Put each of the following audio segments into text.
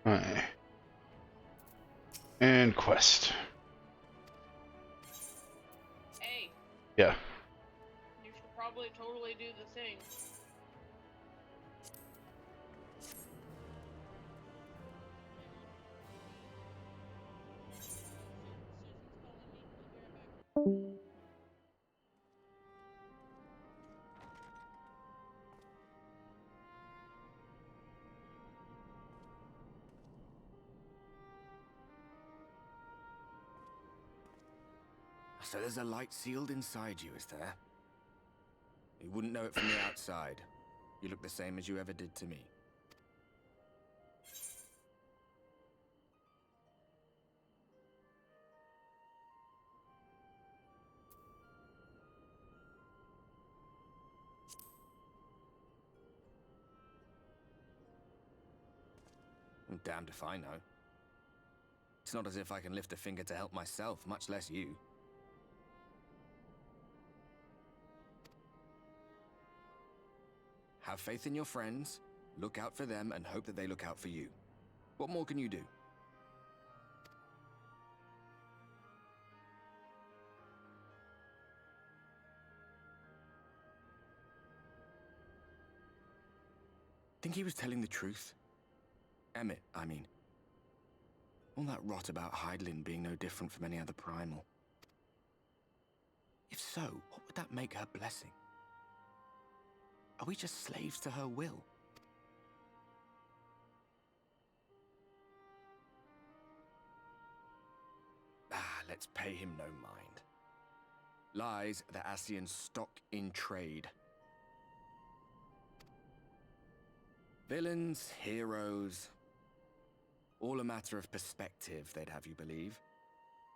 Alright. And quest. Hey, Yeah. you should probably totally do the thing. So there's a light sealed inside you, is there? You wouldn't know it from the outside. You look the same as you ever did to me. I'm damned if I know. It's not as if I can lift a finger to help myself, much less you. Have faith in your friends, look out for them, and hope that they look out for you. What more can you do? Think he was telling the truth? Emmett, I mean. All that rot about Heidelin being no different from any other primal. If so, what would that make her blessing? Are we just slaves to her will? Let's pay him no mind. Lies the Ascian stock in trade. Villains, heroes, all a matter of perspective, they'd have you believe.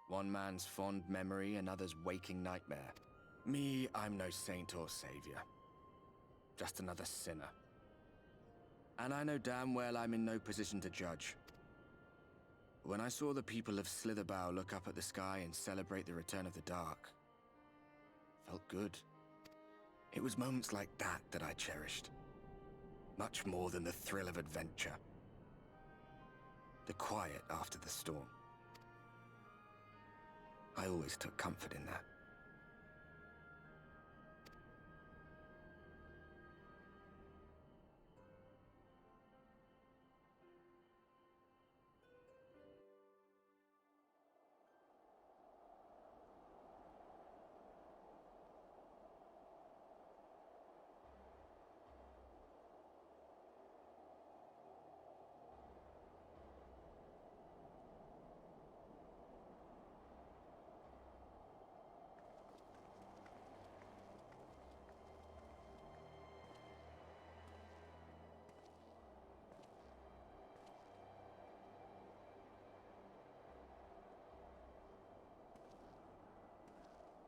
One man's fond memory, another's waking nightmare. Me, I'm no saint or savior. Just another sinner. And I know damn well I'm in no position to judge. When I saw the people of Slitherbow look up at the sky and celebrate the return of the dark, felt good. It was moments like that that I cherished. Much more than the thrill of adventure. The quiet after the storm. I always took comfort in that.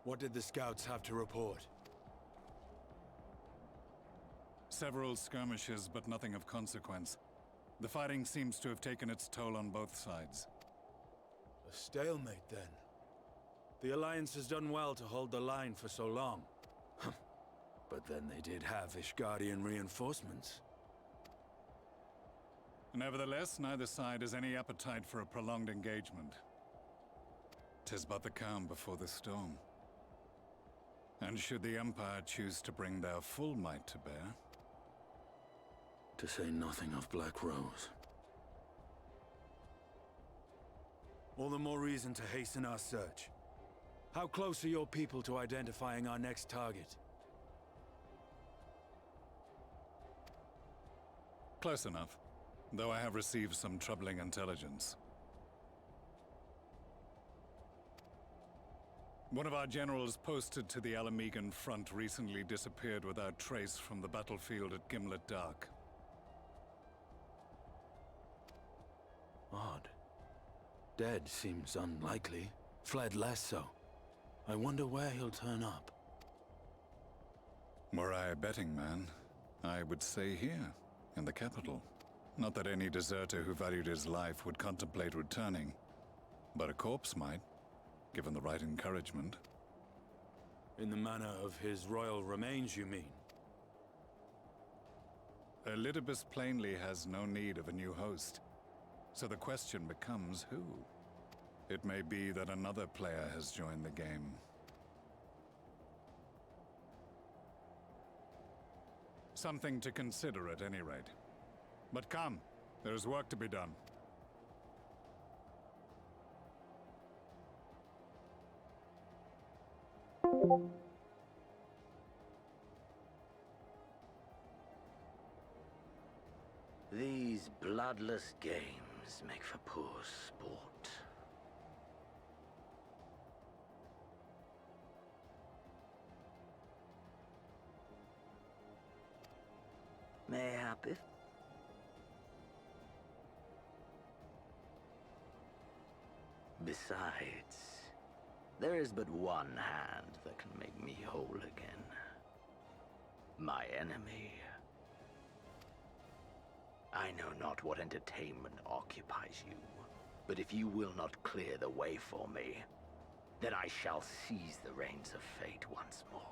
What did the scouts have to report? Several skirmishes, but nothing of consequence. The fighting seems to have taken its toll on both sides. A stalemate, then. The Alliance has done well to hold the line for so long. But then they did have Ishgardian reinforcements. Nevertheless, neither side has any appetite for a prolonged engagement. 'Tis but the calm before the storm. And should the Empire choose to bring their full might to bear... To say nothing of Black Rose. All the more reason to hasten our search. How close are your people to identifying our next target? Close enough, though I have received some troubling intelligence. One of our generals posted to the Alamegan front recently disappeared without trace from the battlefield at Gimlet Dark. Odd. Dead seems unlikely. Fled less so. I wonder where he'll turn up. Were I a betting man, I would say here, in the capital. Not that any deserter who valued his life would contemplate returning, but a corpse might, given the right encouragement. In the manner of his royal remains, you mean? Elidibus plainly has no need of a new host. So the question becomes who? It may be that another player has joined the game. Something to consider at any rate. But come, there's work to be done. These bloodless games make for poor sport. Mayhap if... Besides, there is but one hand that can make me whole again. My enemy. I know not what entertainment occupies you, but if you will not clear the way for me, then I shall seize the reins of fate once more.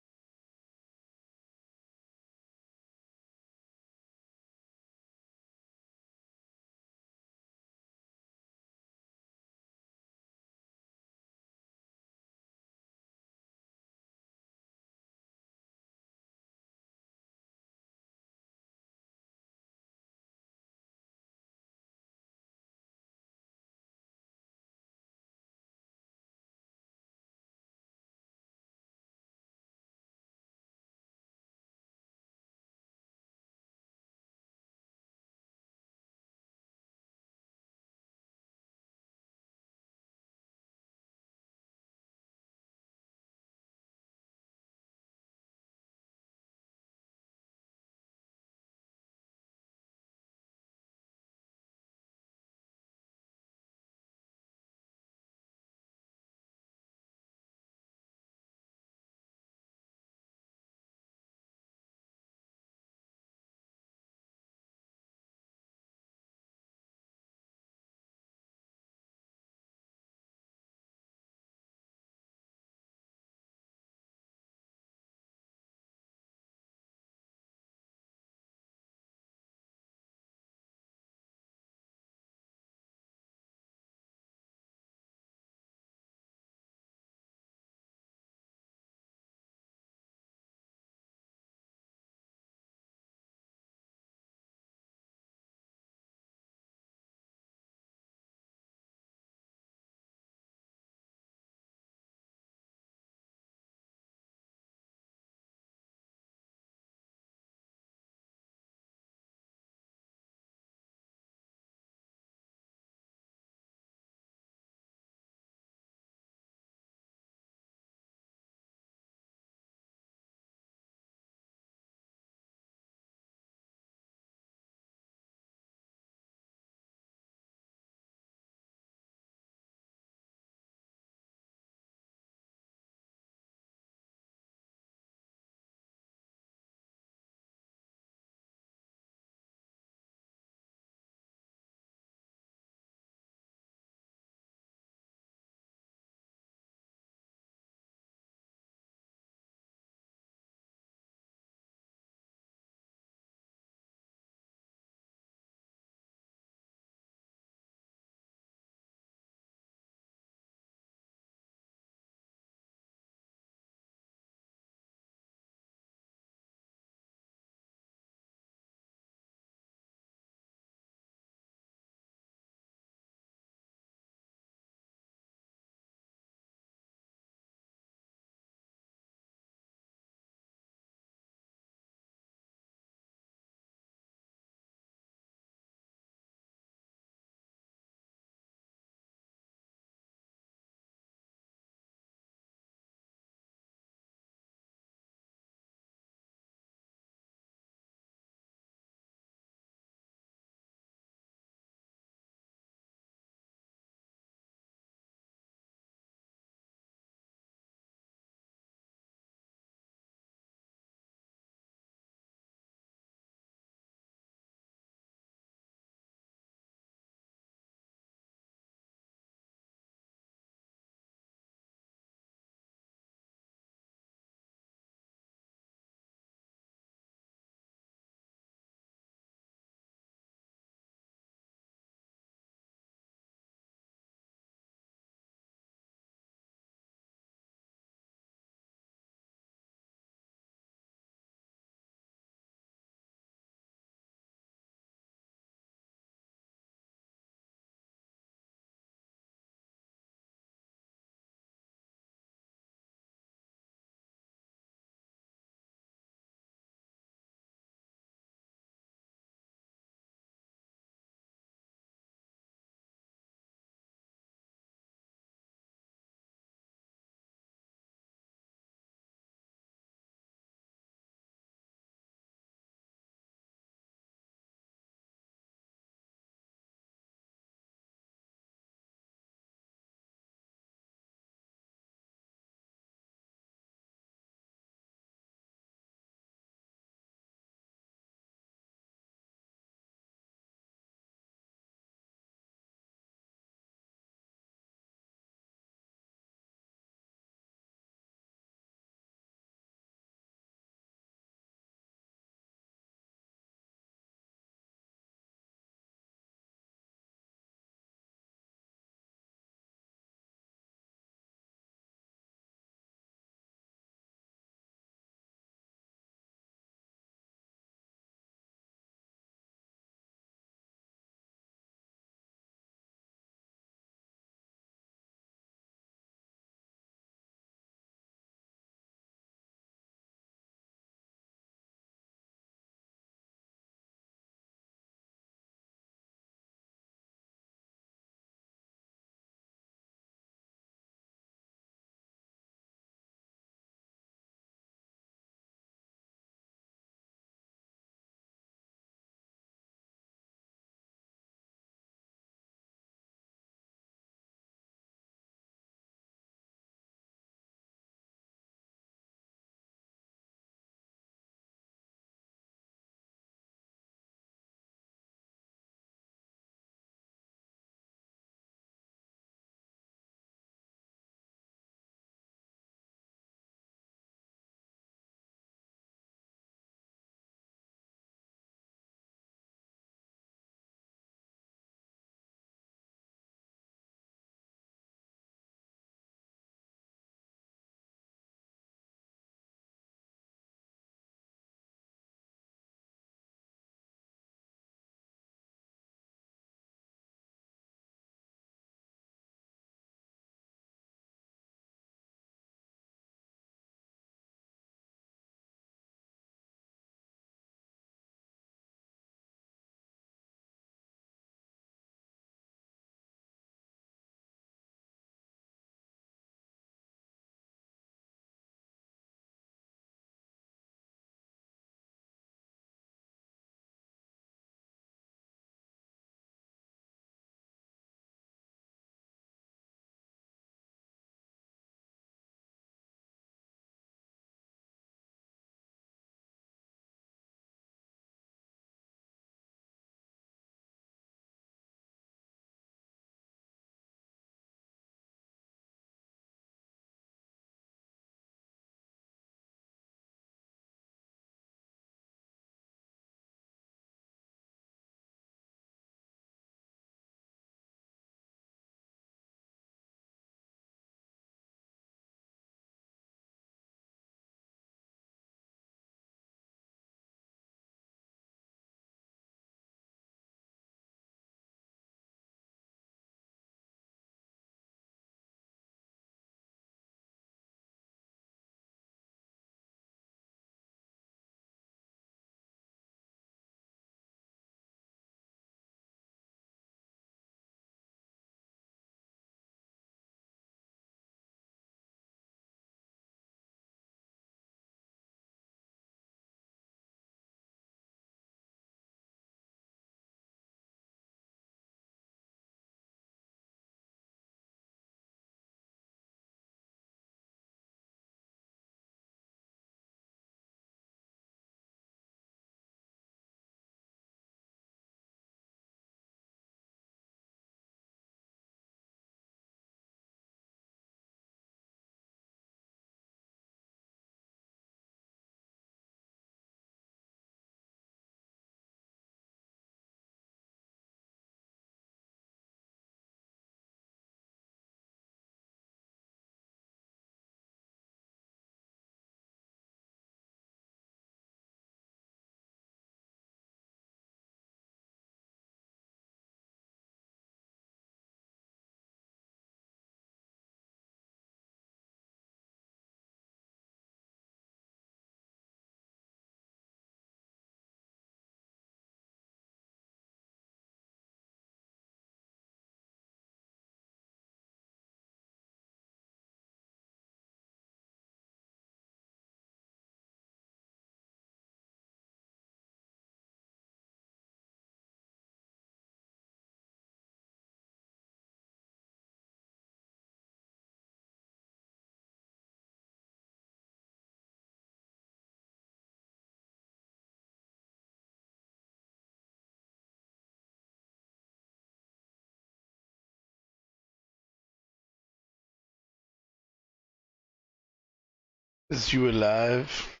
Is you alive?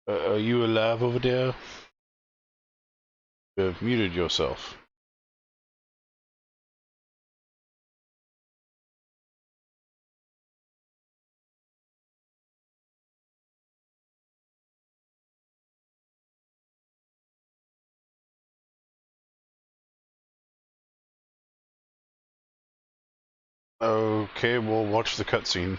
Are you alive over there? You have muted yourself. Okay, we'll watch the cutscene.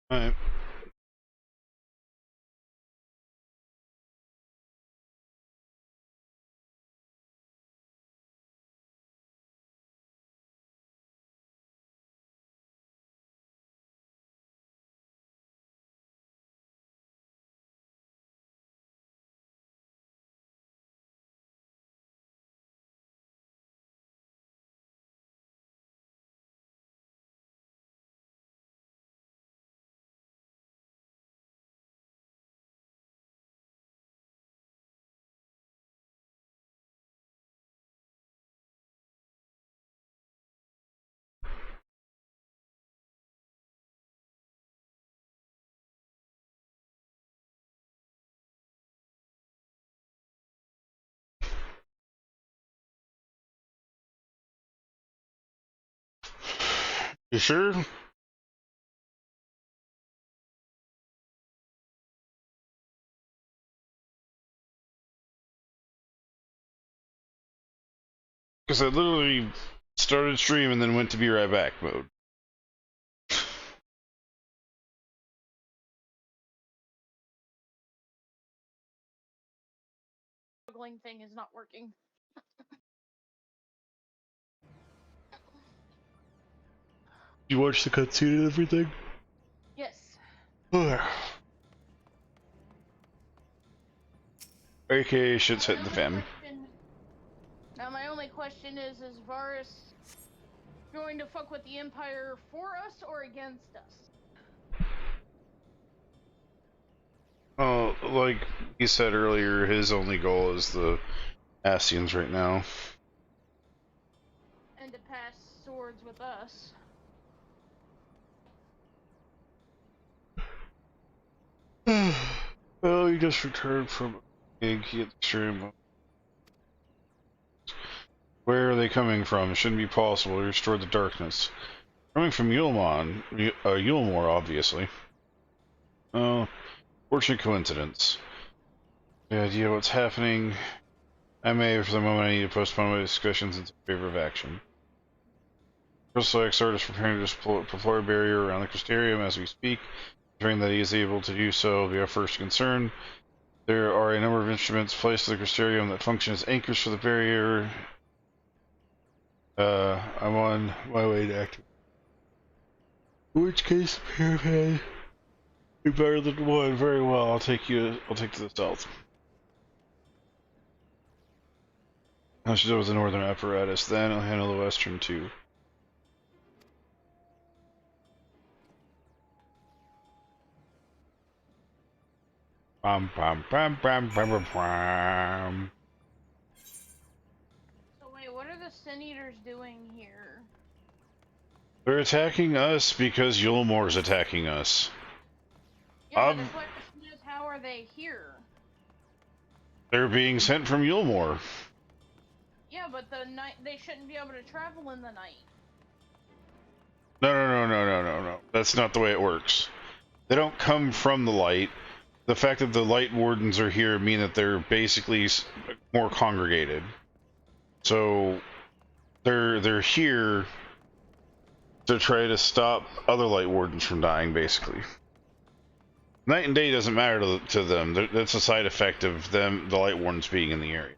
Alright. You sure? Because I literally started stream and then went to be right back mode. Juggling thing is not working. You watch the cutscene and everything? Yes. AKA shit's hitting the fan. Now my only question is Varus going to fuck with the Empire for us or against us? Oh, like he said earlier, his only goal is the Ascians right now. And to pass swords with us. Well, he just returned from a gig he had the stream. Where are they coming from? It shouldn't be possible to restore the darkness. Coming from Yulmore, obviously. Oh, fortunate coincidence. The idea of what's happening. I may, for the moment, I need to postpone my discussions in favor of action. Crystal Exart is preparing to deploy a barrier around the Crystarium as we speak. Ensuring that he is able to do so will be our first concern. There are a number of instruments placed in the Crystarium that function as anchors for the barrier. I'm on my way to activate. In which case, the pyramid be better than one. Very well. I'll take to the south. I should go with the northern apparatus. Then I'll handle the western too. Bam bam bam bam bam bam bam. So wait, what are the Sin Eaters doing here? They're attacking us because Yulmore's attacking us. Yeah, the question is, how are they here? They're being sent from Yulmore. Yeah, but they shouldn't be able to travel in the night. No. That's not the way it works. They don't come from the light. The fact that the light wardens are here mean that they're basically more congregated. So they're here to try to stop other light wardens from dying, basically. Night and day doesn't matter to them. That's a side effect of the light wardens being in the area.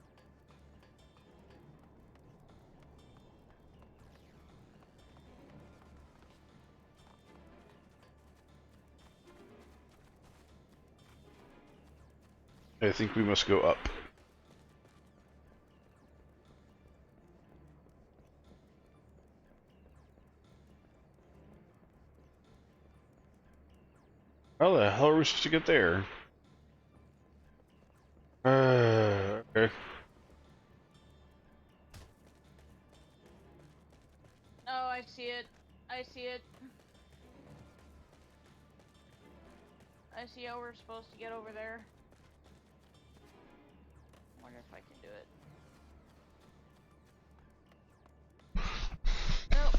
I think we must go up. How the hell are we supposed to get there? Okay. Oh, I see it. I see it. I see how we're supposed to get over there. Wonder if I can do it. Nope.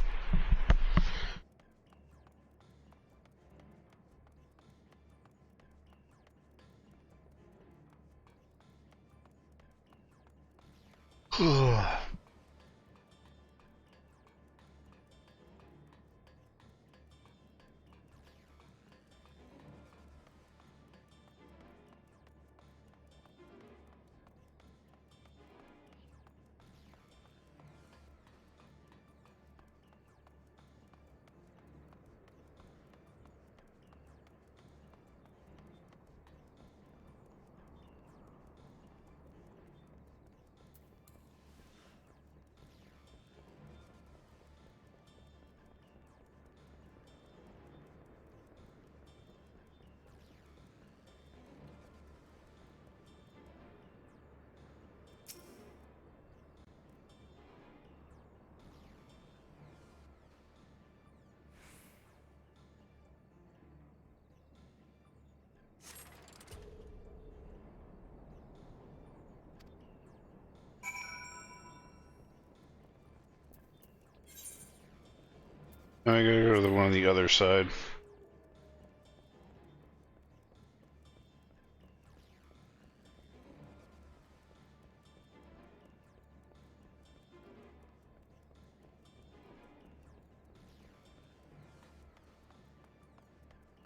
I gotta go to the one on the other side.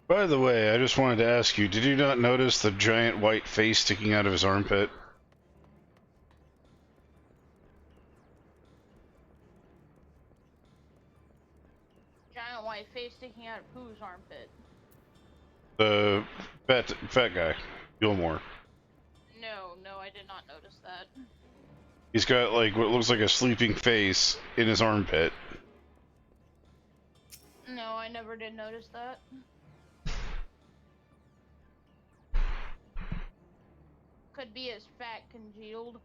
By the way, I just wanted to ask you, did you not notice the giant white face sticking out of his armpit? Giant white face sticking out of whose armpit? The fat guy, Gilmore. No, I did not notice that. He's got like what looks like a sleeping face in his armpit. No, I never did notice that. Could be his fat congealed.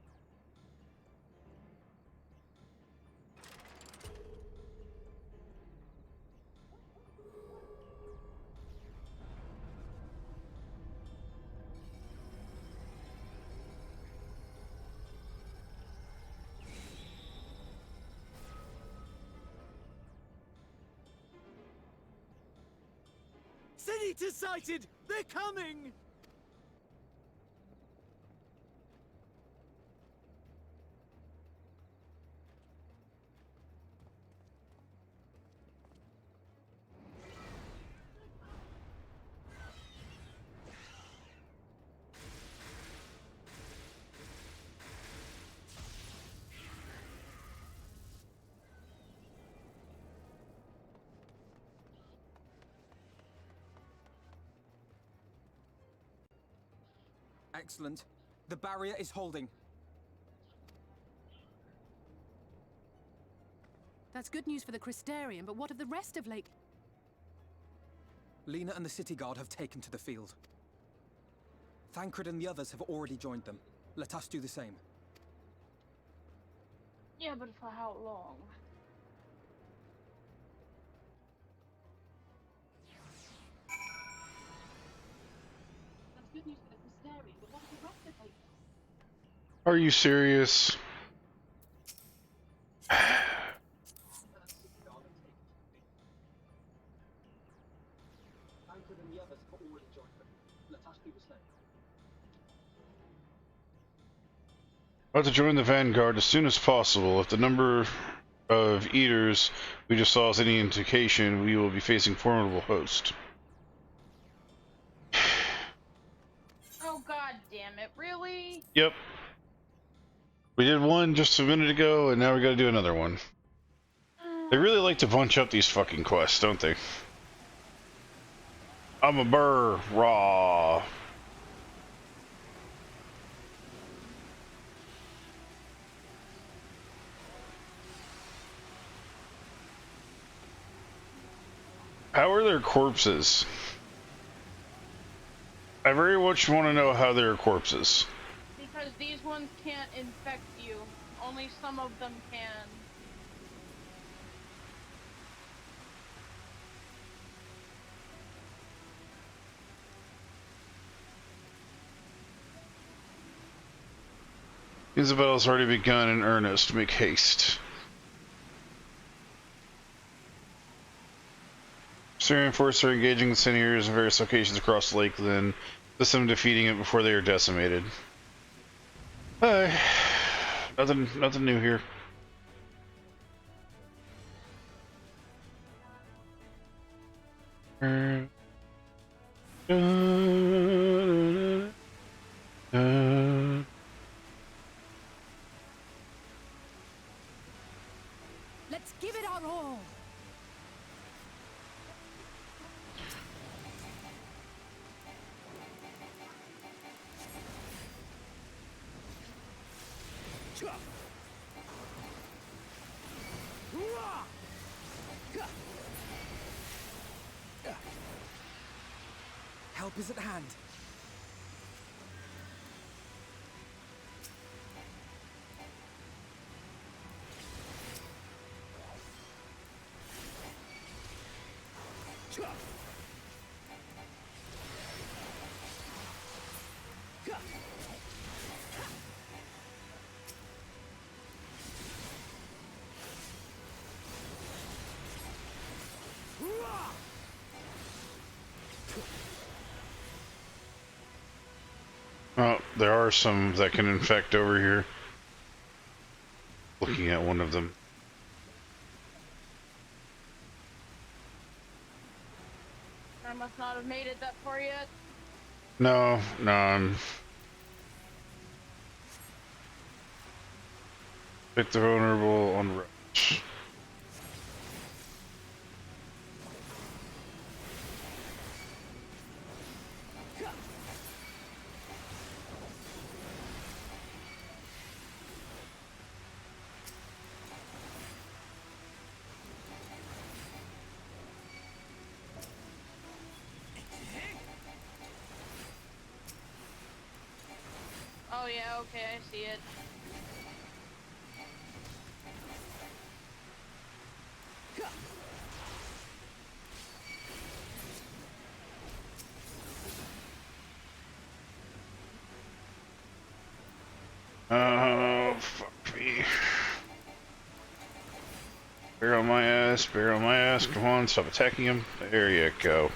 Senator sighted! They're coming! Excellent. The barrier is holding. That's good news for the Crystarian, but what of the rest of Lake? Lena and the City Guard have taken to the field. Thancred and the others have already joined them. Let us do the same. Yeah, but for how long? That's good news for the Crystarian, but what of the rest of Lake? Are you serious? Thancred and the others have already joined them. Let us do the same. About to join the Vanguard as soon as possible. If the number of eaters we just saw is any indication, we will be facing formidable host. Oh god damn it, really? Yep. We did one just a minute ago, and now we gotta do another one. They really like to bunch up these fucking quests, don't they? I'm a burr, raw. How are their corpses? I very much want to know how their corpses. Because these ones can't infect you. Only some of them can. Isabel's already begun in earnest. Make haste. Syrian forces are engaging the Seniors in various locations across Lakeland, with them defeating it before they are decimated. Nothing new here. Let's give it our all. Help is at hand. there are some that can infect over here. Looking at one of them. I must not have made it that far yet. No, no, I'm... Pick the vulnerable on rush. Oh yeah, okay, I see it. Oh, fuck me. Bear on my ass, bear on my ass. Come on, stop attacking him. There you go.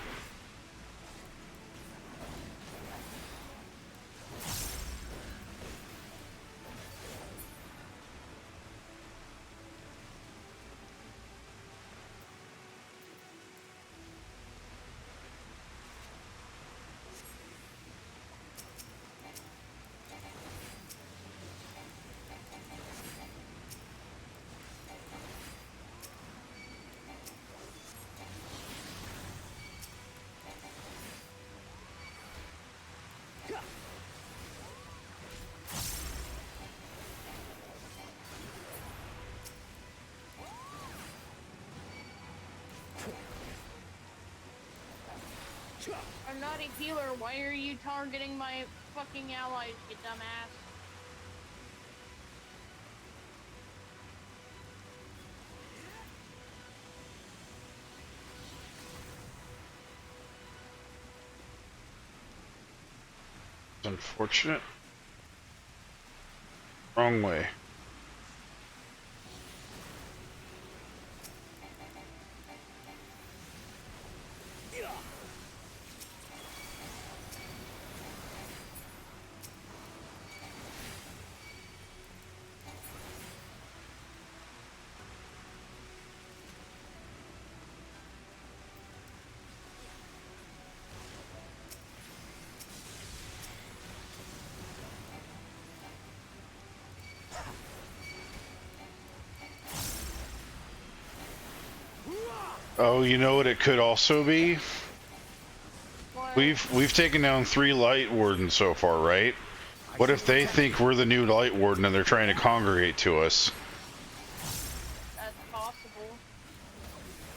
I'm not a healer. Why are you targeting my fucking allies, you dumbass? It's unfortunate. Wrong way. Oh, you know what it could also be? What? We've taken down 3 Light Wardens so far, right? What if they think we're the new Light Warden and they're trying to congregate to us? That's possible.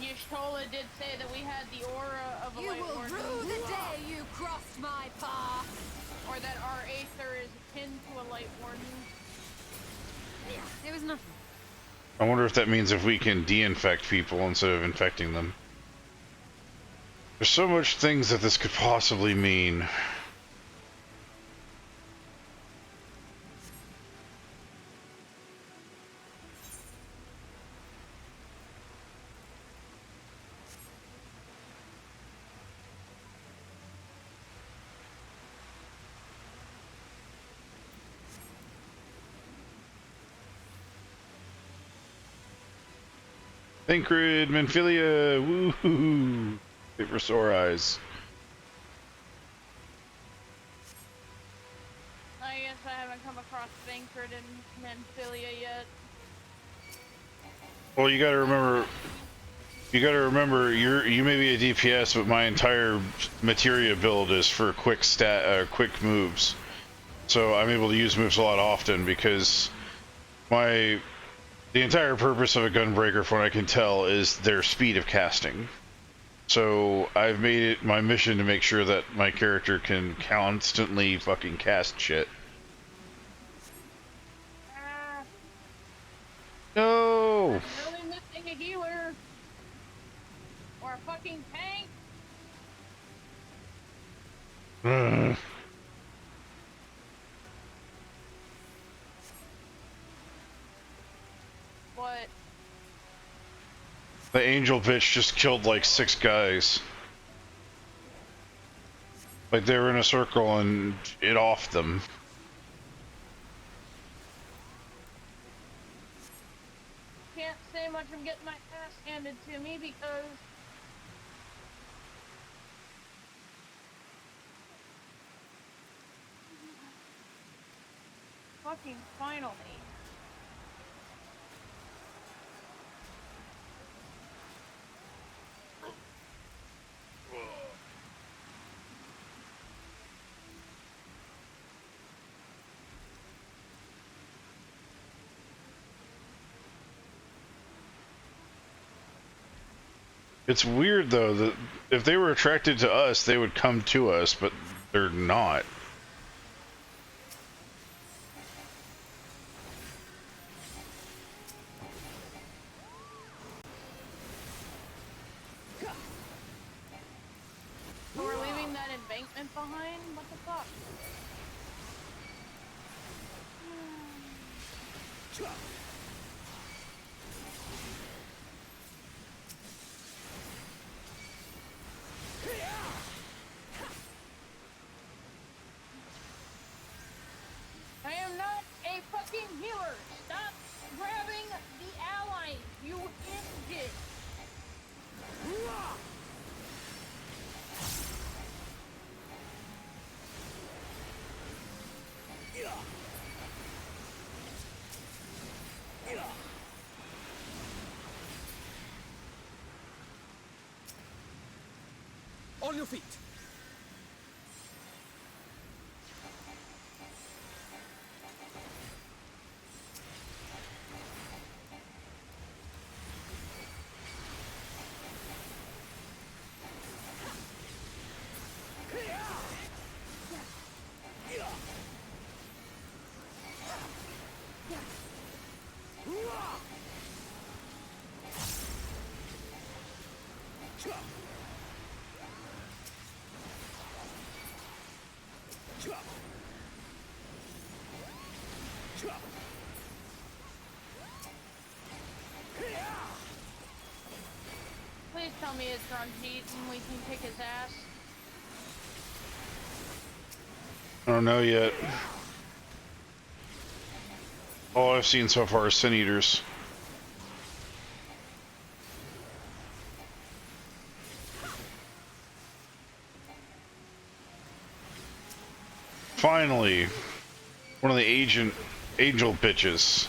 Y'shtola did say that we had the aura of a You light will warden. rue the day you crossed my path. Or that our Aether is akin to a light warden. Yeah, it was nothing. I wonder if that means if we can de-infect people instead of infecting them. There's so much things that this could possibly mean. Thancred, Manphilia, woohoo! Wait for sore eyes. I guess I haven't come across Thancred and Manphilia yet. Well, you gotta remember, you may be a DPS, but my entire materia build is for quick moves. So I'm able to use moves a lot often because the entire purpose of a gunbreaker, from what I can tell, is their speed of casting. So I've made it my mission to make sure that my character can constantly fucking cast shit. No! I'm really missing a healer. Or a fucking tank. Ugh. What? The angel bitch just killed like 6 guys. Like they were in a circle and it offed them. can't say much. I'm getting my ass handed to me because fucking finally. It's weird though that if they were attracted to us, they would come to us, but they're not. So we're leaving that embankment behind? What the fuck? I am not a fucking healer. Stop grabbing the allies, you idiot. On your feet. Please tell me it's Ranjit and we can kick his ass. I don't know yet. All I've seen so far is Sin Eaters. Finally, one of the angel bitches.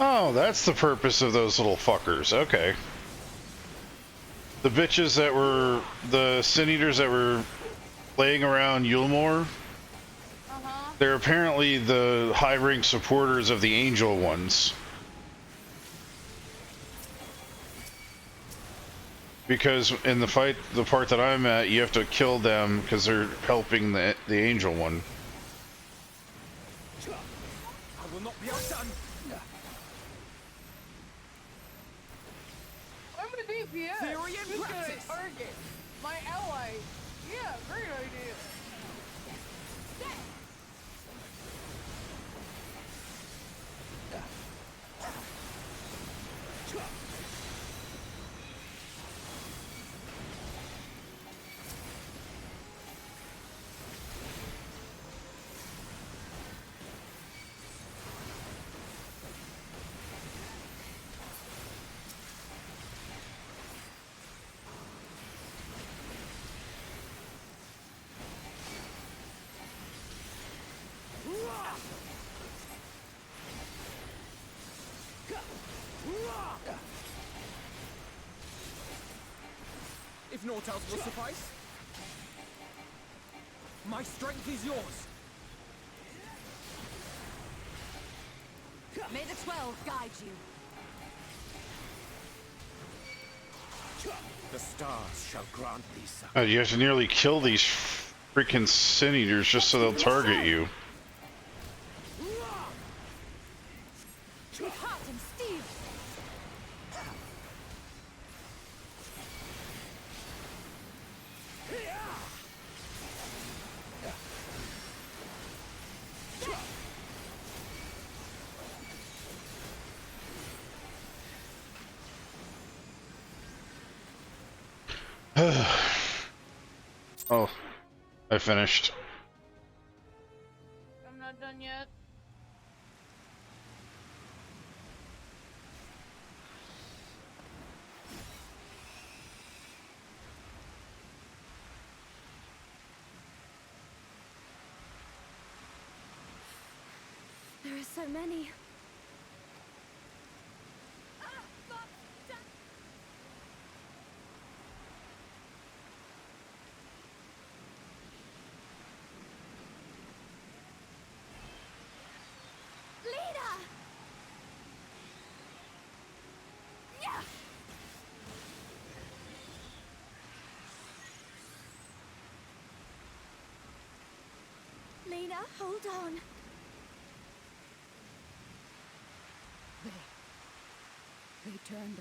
Oh, that's the purpose of those little fuckers. Okay. The bitches that were the Sin Eaters that were laying around Yulmore, they're apparently the high-rank supporters of the angel ones. Because in the fight, the part that I'm at, you have to kill them because they're helping the angel one. I will not be outdone. I'm a DPS. Theory and Who's gonna practice. target my ally? Yeah, great idea. If naught else will suffice, my strength is yours. May the 12 guide you. The stars shall grant thee some. You have to nearly kill these freaking Sin Eaters just so they'll target you. With heart and steel. Oh, I finished. I'm not done yet. There are so many. Leader! Yeah! Lena, hold on. They turned on me.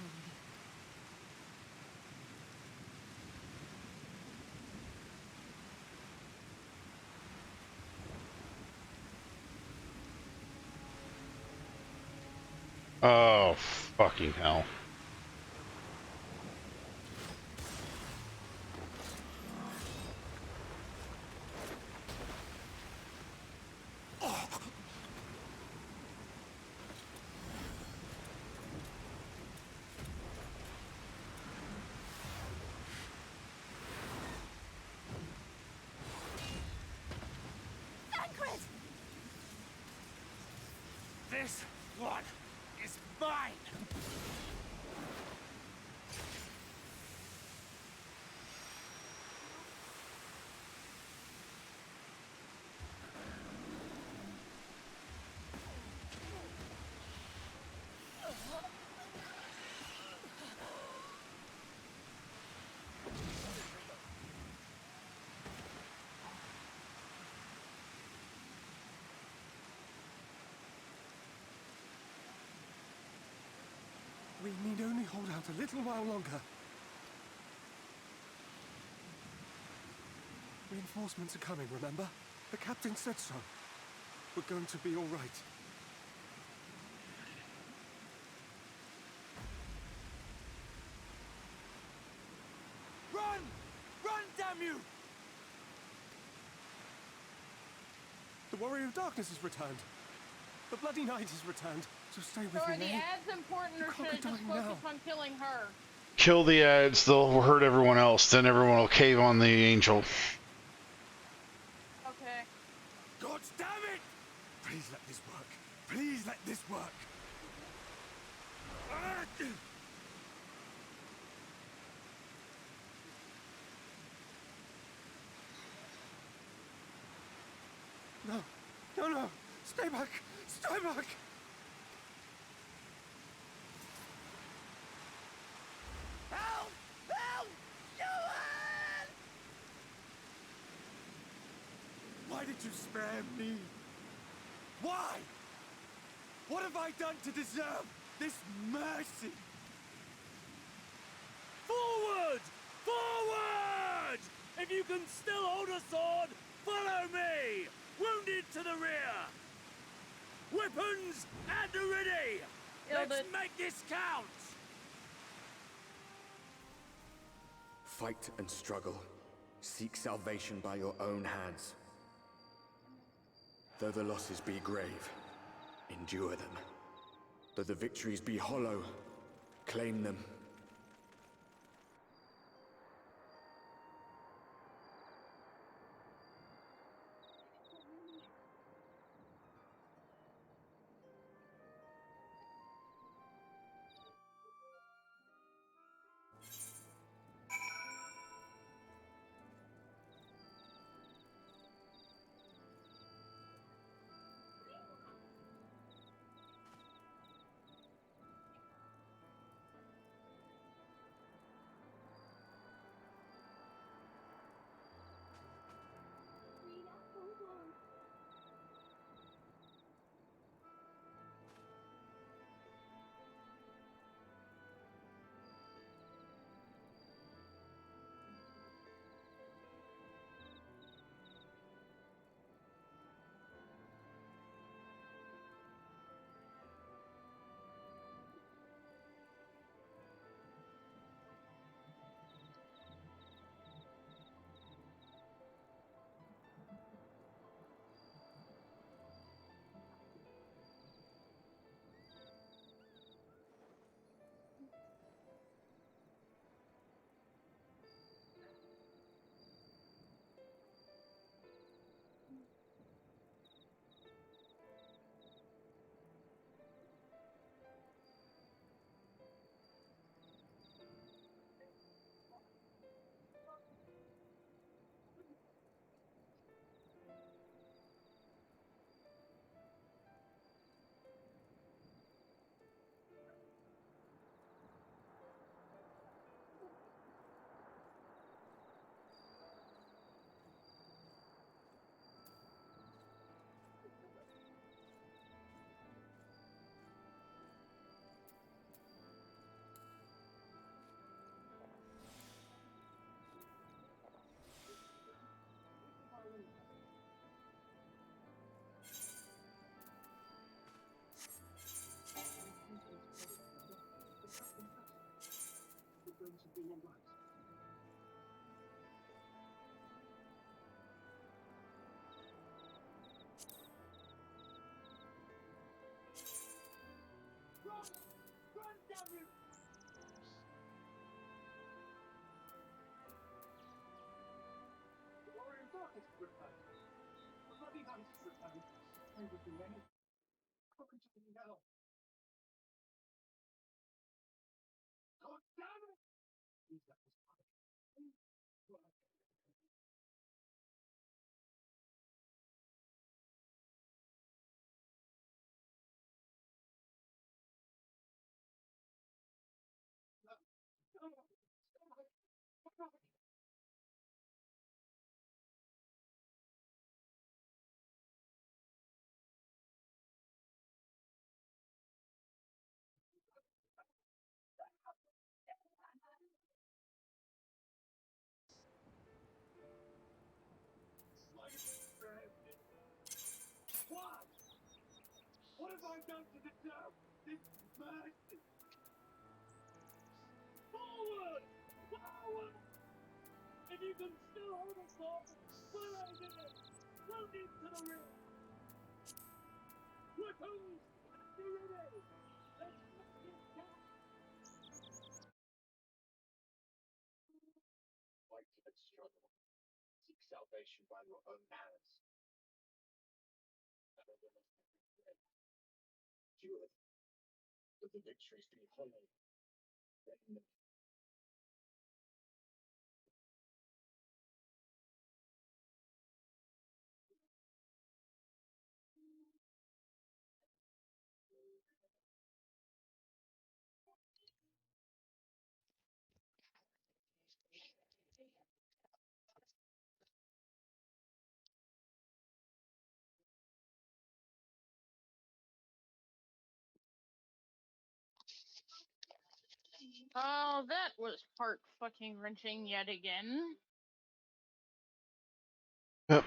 Oh, fucking hell. Tancred! This one is mine! We need only hold out a little while longer. Reinforcements are coming, remember? The captain said so. We're going to be all right. Run! Run, damn you! The Warrior of Darkness has returned. The Bloody Knight has returned. So stay with So me, are the May. ads important, or You should I can't be just dying focus now. on killing her? Kill the ads, they'll hurt everyone else, then everyone will cave on the angel. Okay. God damn it! Please let this work. Please let this work. No. No, no. Stay back. Stay back. Help! Help! Johan! Why did you spare me? Why? What have I done to deserve this mercy? Forward! Forward! If you can still hold a sword, follow me! Wounded to the rear! Weapons at the ready! Killed Let's it. make this count! Fight and struggle. Seek salvation by your own hands. Though the losses be grave, endure them. Though the victories be hollow, claim them. Why? What have I done to deserve this mercy? Forward! Forward! If you can still hold a sword, follow me! Wounded to the rear! Weapons at the ready! Let's not get down! Fight and struggle. Seek salvation by your own hands. Do it. Let the victories be holy. Then Oh, that was heart fucking wrenching yet again. Yep.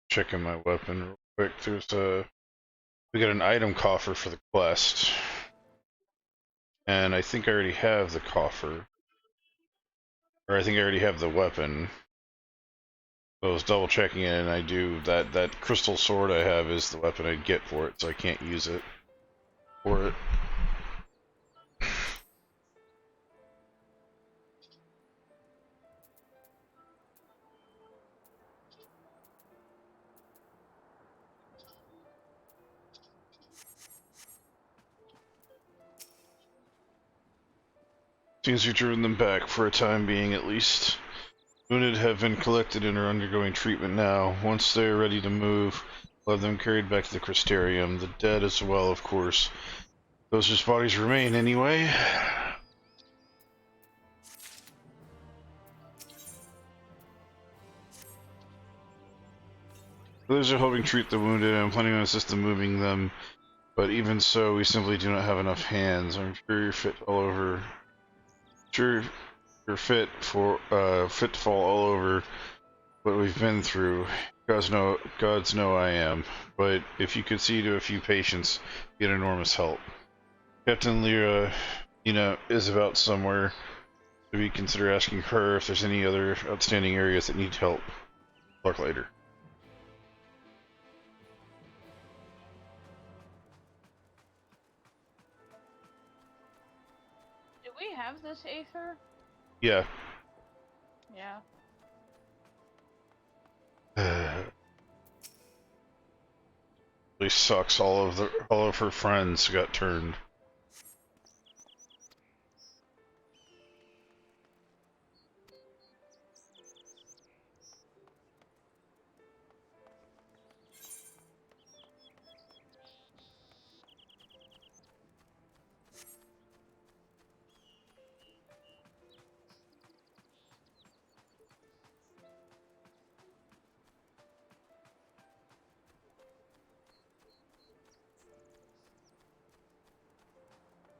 Checking my weapon real quick. We got an item coffer for the quest. And I think I already have the coffer. Or I think I already have the weapon. So I was double checking it, and I do. That crystal sword I have is the weapon I'd get for it, so I can't use it for it. Seems we've driven them back for a time being, at least. Wounded have been collected and are undergoing treatment now. Once they are ready to move, we'll have them carried back to the Crystarium. The dead as well, of course. Those whose bodies remain, anyway. Those are helping treat the wounded. I'm planning on assisting moving them, but even so, we simply do not have enough hands. I'm sure you're fit all over. Sure, you're fit to fall all over what we've been through. Gods know I am. But if you could see to a few patients, you'd get enormous help. Captain Lyra, is about somewhere. Maybe consider asking her if there's any other outstanding areas that need help. Talk later. Did we have this Aether? Yeah. Yeah. Really sucks. All of her friends got turned.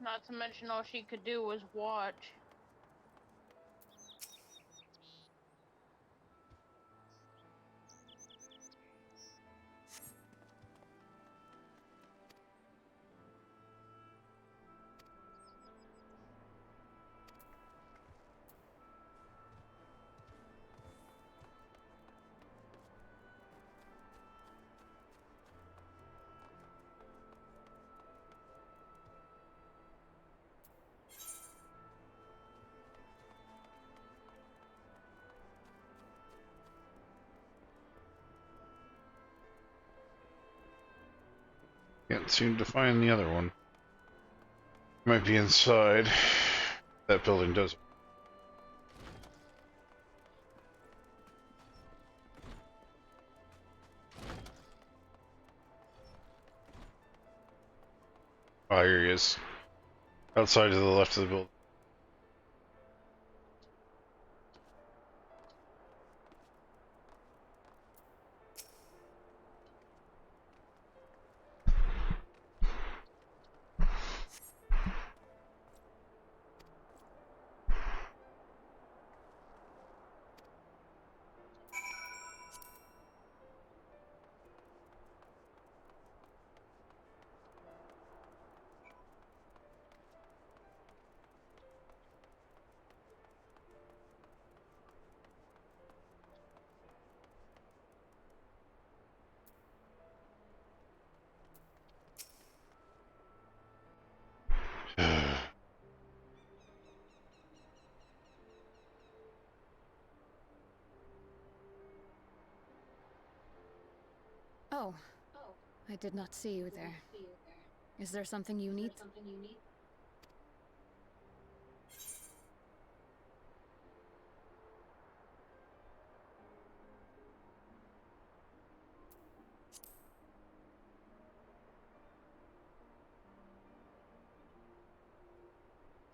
Not to mention all she could do was watch. Can't seem to find the other one. Might be inside. That building does. Oh, here he is. Outside to the left of the building. Oh, I did not see you there. Is there something you need?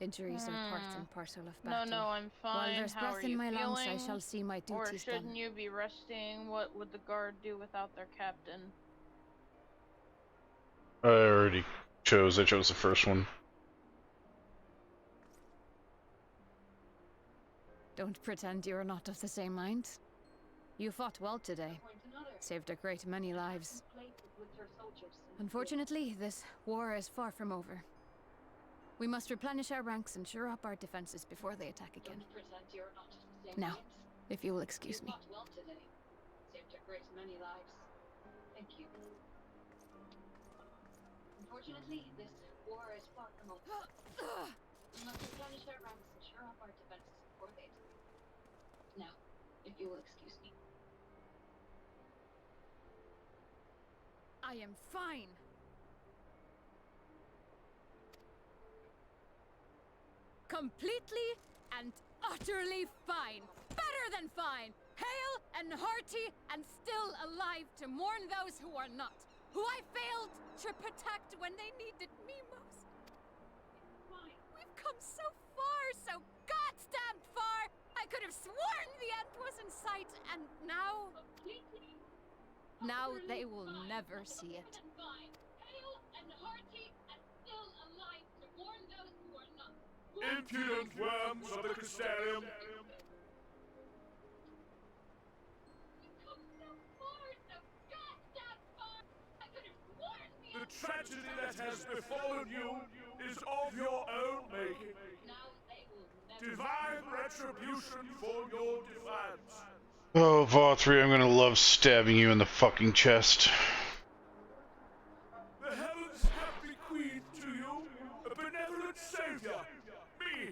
Injuries are part and parcel of battle. No, I'm fine. While there's How breath are in you my lungs, I feeling? shall see my Or duties shouldn't done. you be resting? What would the guard do without their captain? I already chose. I chose the first one. Don't pretend you're not of the same mind. You fought well today. Saved a great many lives. Unfortunately, this war is far from over. We must replenish our ranks and shore up our defenses before they attack again. Now, if you will excuse me. Unfortunately, this war is far from over. We must replenish our ranks and shore up our defenses before they attack. Now, if you will excuse me. I am fine. Completely and utterly fine. Better than fine. Hale and hearty and still alive to mourn those who are not. Who I failed to protect when they needed me most. We've come so far, so goddamn far! I could have sworn the end was in sight, and now... Now they will never see it. Impudent worms of the Crystarium! The tragedy that has befallen you is of your own making. Divine retribution for your defiance. Oh, Vothri, I'm gonna love stabbing you in the fucking chest. The heavens have bequeathed to you a benevolent savior, me,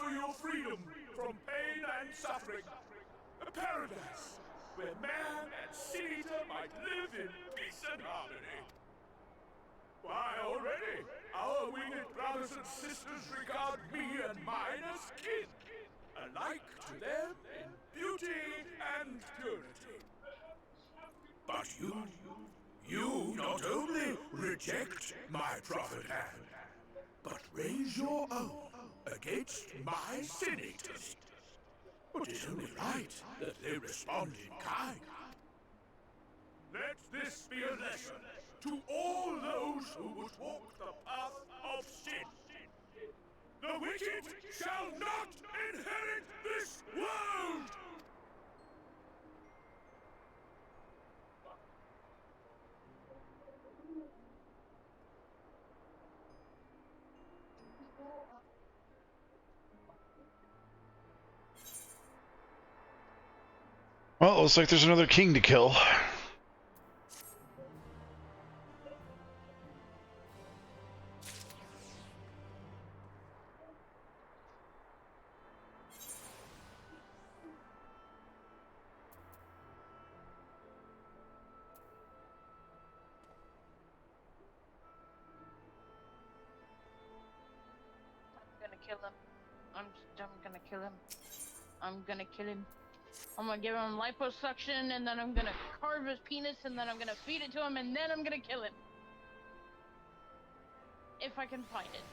for your freedom from pain and suffering. A paradise where man and sin-eater might live in peace and harmony. Why, already, our winged brothers and sisters regard me and mine as kin, alike to them in beauty and purity. But you not only reject my prophet hand, but raise your own against my sin-eaters. It is only right that they respond in kind. Let this be a lesson to all those who would walk the path of sin. The wicked shall not inherit this world! Well, looks like there's another king to kill. I'm gonna kill him. I'm gonna give him liposuction, and then I'm gonna carve his penis, and then I'm gonna feed it to him, and then I'm gonna kill him. If I can find it.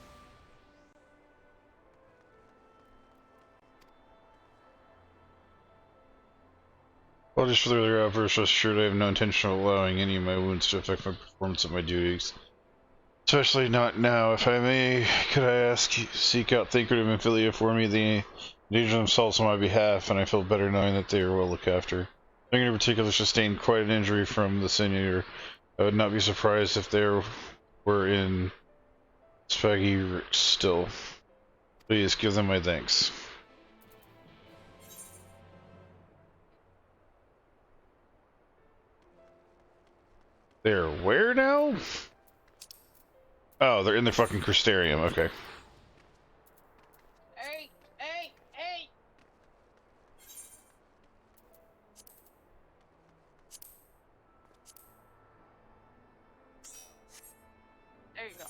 Well, just for the earlier outburst, rest assured I have no intention of allowing any of my wounds to affect my performance of my duties. Especially not now. If I may, could I ask you seek out Thancred and Amphilia for me? They endanger themselves on my behalf, and I feel better knowing that they are well looked after. Thancred in particular sustained quite an injury from the Seigneur. I would not be surprised if they were in Spaggy still. Please give them my thanks. They're where now? Oh, they're in the fucking Crystarium, okay. Hey! There you go.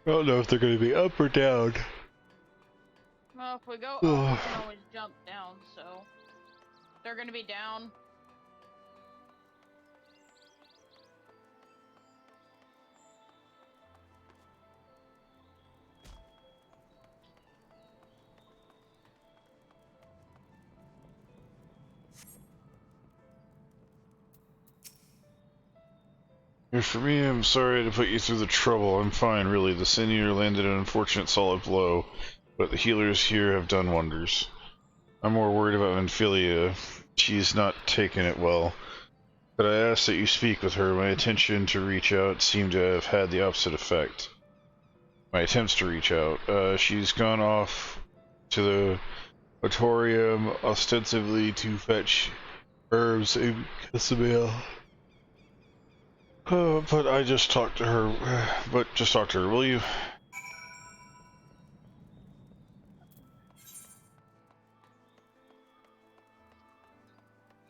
I don't know if they're going to be up or down. Well, if we go up, we can always jump down, so... They're gonna be down. For me, I'm sorry to put you through the trouble. I'm fine, really. The Seigneur landed an unfortunate solid blow, but the healers here have done wonders. I'm more worried about Amphilia. She's not taken it well. But I ask that you speak with her. My intention to reach out seemed to have had the opposite effect. My attempts to reach out. She's gone off to the Auditorium ostensibly to fetch herbs in Casamil. But I just talked to her. Will you?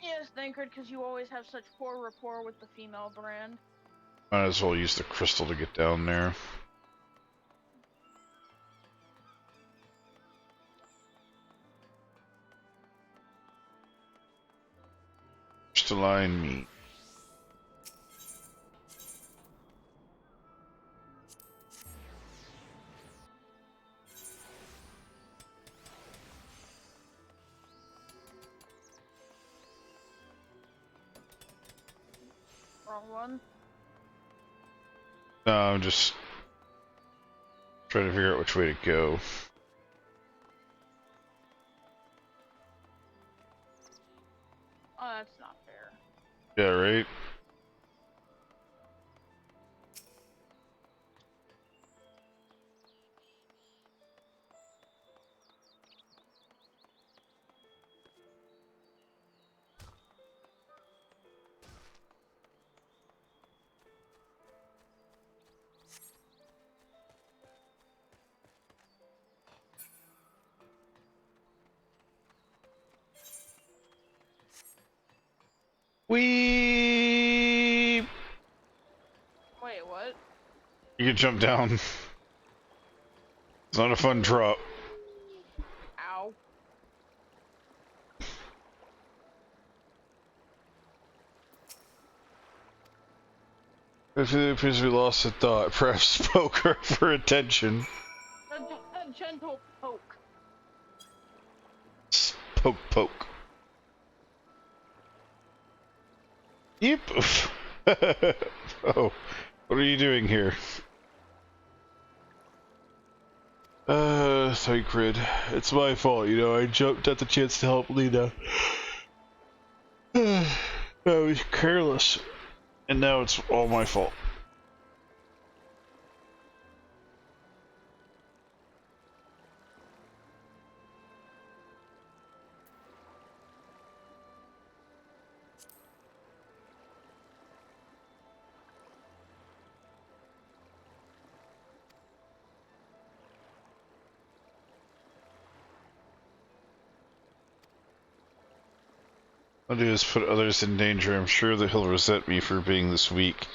Yes, Thancred, because you always have such poor rapport with the female brand. Might as well use the crystal to get down there. Crystalline meat. Wrong one. No, I'm just trying to figure out which way to go. Yeah, right? Whee! Wait, what? You can jump down. It's not a fun drop. Ow. If it appears we lost a thought, perhaps spoke her for attention. A gentle poke. Poke, poke. Yep. Oh, what are you doing here? Sacred. It's my fault, you know, I jumped at the chance to help Lena. I was careless. And now it's all my fault. I'll do is put others in danger. I'm sure that he'll resent me for being this weak.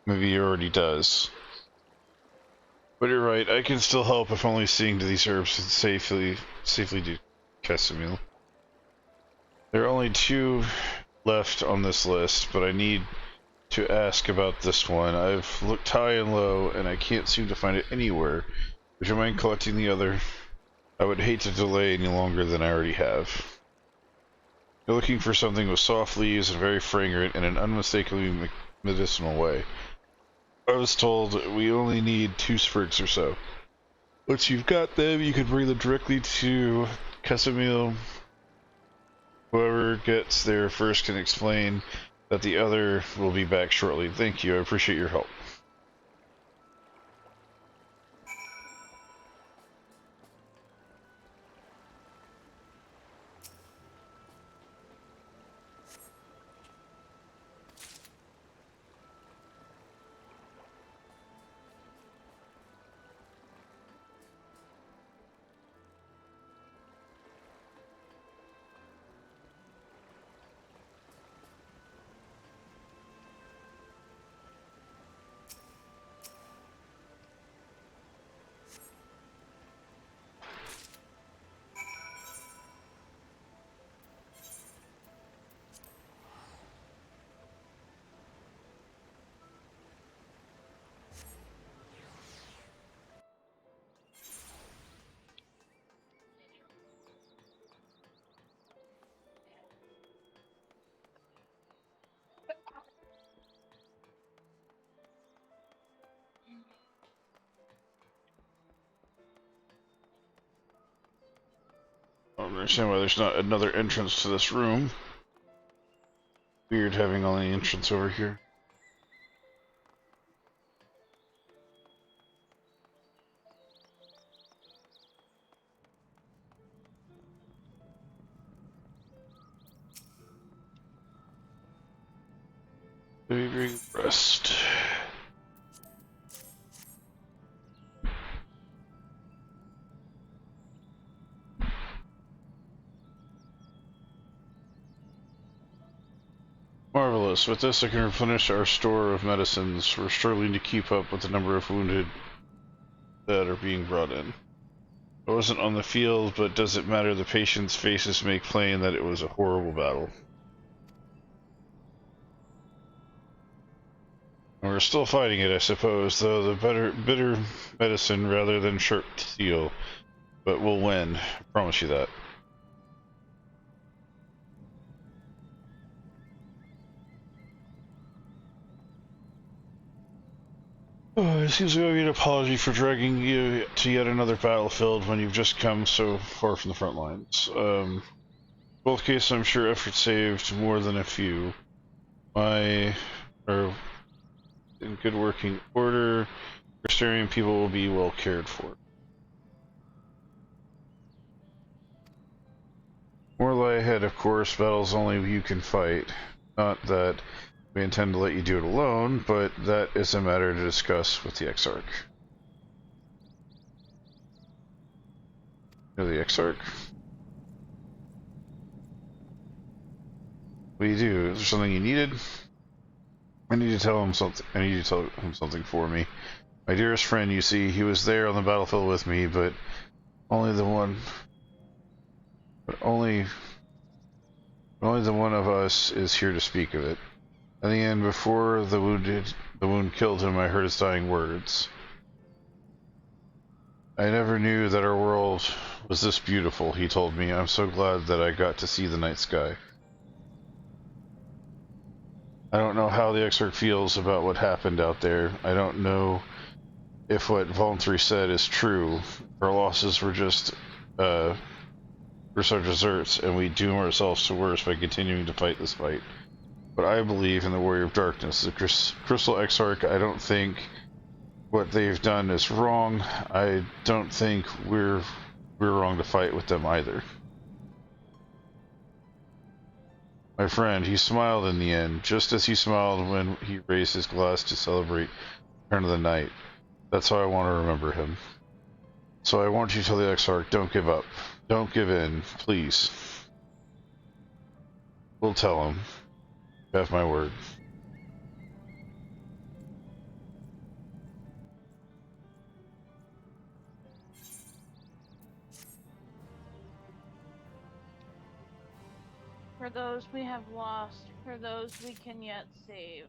Maybe he already does. But you're right, I can still help if only seeing to these herbs safely do Casimir. There are only 2 left on this list, but I need to ask about this one. I've looked high and low, and I can't seem to find it anywhere. Would you mind collecting the other? I would hate to delay any longer than I already have. You're looking for something with soft leaves and very fragrant in an unmistakably medicinal way. I was told we only need 2 sprigs or so. Once you've got them, you can bring them directly to Casimir. Whoever gets there first can explain that the other will be back shortly. Thank you, I appreciate your help. I don't understand why there's not another entrance to this room. Weird having only entrance over here. Baby rest. Marvelous. With this, I can replenish our store of medicines. We're struggling to keep up with the number of wounded that are being brought in. I wasn't on the field, but does it matter? The patients' faces make plain that it was a horrible battle. And we're still fighting it, I suppose, though the bitter medicine rather than sharp steel. But we'll win. I promise you that. Oh, it seems like I owe you an apology for dragging you to yet another battlefield when you've just come so far from the front lines. Both cases, I'm sure effort saved more than a few. are in good working order. Restarian people will be well cared for. More lie ahead, of course. Battles only you can fight. Not that we intend to let you do it alone, but that is a matter to discuss with the Exarch. You're the Exarch? What do you do? Is there something you needed? I need to tell him something. I need you to tell him something for me. My dearest friend, you see, he was there on the battlefield with me, but only the one of us is here to speak of it. In the end, before the wound killed him, I heard his dying words. I never knew that our world was this beautiful, he told me. I'm so glad that I got to see the night sky. I don't know how the Exarch feels about what happened out there. I don't know if what Voluntary said is true. Our losses were just, we're such deserts, and we doom ourselves to worse by continuing to fight this fight. But I believe in the Warrior of Darkness, the Crystal Exarch. I don't think what they've done is wrong. I don't think we're wrong to fight with them either. My friend, he smiled in the end, just as he smiled when he raised his glass to celebrate the turn of the night. That's how I want to remember him. So I want you to tell the Exarch, don't give up. Don't give in, please. We'll tell him. You have my word. For those we have lost, for those we can yet save.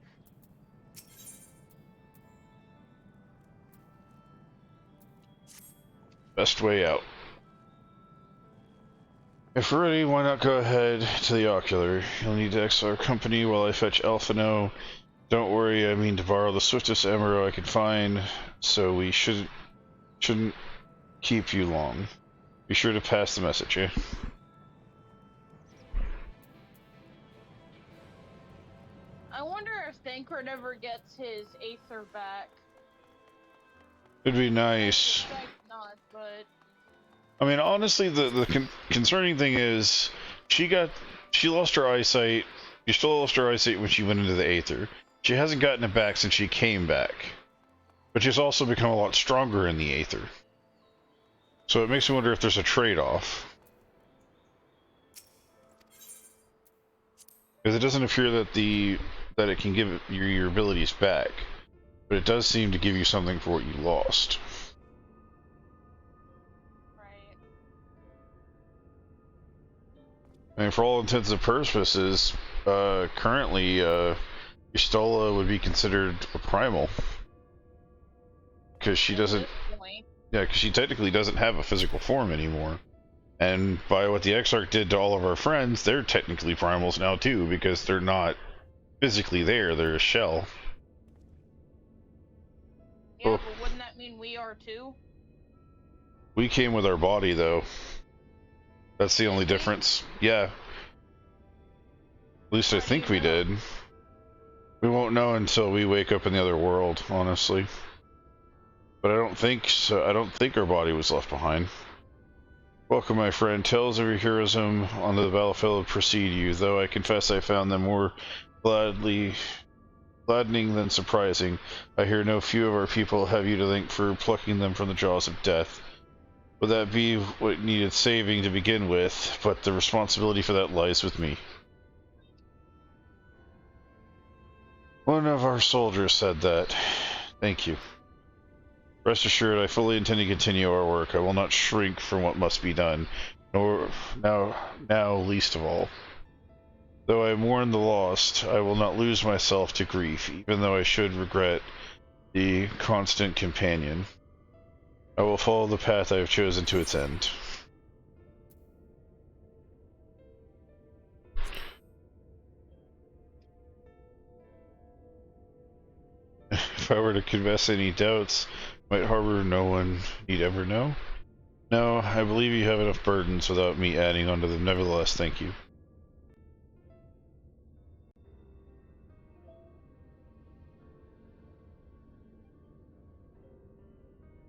Best way out. If we're ready, why not go ahead to the ocular? You'll need to exit our company while I fetch Alphino. Don't worry, I mean to borrow the swiftest emerald I can find, so we shouldn't keep you long. Be sure to pass the message, eh? I wonder if Thancred ever gets his Aether back. It'd be nice. I suspect not, but... I mean, honestly, the concerning thing is she lost her eyesight. She still lost her eyesight when she went into the Aether. She hasn't gotten it back since she came back. But she's also become a lot stronger in the Aether. So it makes me wonder if there's a trade-off. Because it doesn't appear that it can give your abilities back. But it does seem to give you something for what you lost. I mean, for all intents and purposes, currently, Y'shtola would be considered a primal. Because she doesn't... Yeah, because she technically doesn't have a physical form anymore. And by what the Exarch did to all of our friends, they're technically primals now too, because they're not physically there, they're a shell. Yeah, but wouldn't that mean we are too? We came with our body, though. That's the only difference. Yeah. At least I think we did. We won't know until we wake up in the other world, honestly. But I don't think so. I don't think our body was left behind. Welcome, my friend. Tales of your heroism on the battlefield precede you, though I confess I found them more gladdening than surprising. I hear no few of our people have you to thank for plucking them from the jaws of death. Would that be what needed saving to begin with, but the responsibility for that lies with me. One of our soldiers said that. Thank you. Rest assured, I fully intend to continue our work. I will not shrink from what must be done, nor now least of all. Though I mourn the lost, I will not lose myself to grief, even though I should regret the constant companion. I will follow the path I have chosen to its end. If I were to confess any doubts, might harbor no one need ever know. No, I believe you have enough burdens without me adding onto them. Nevertheless, thank you.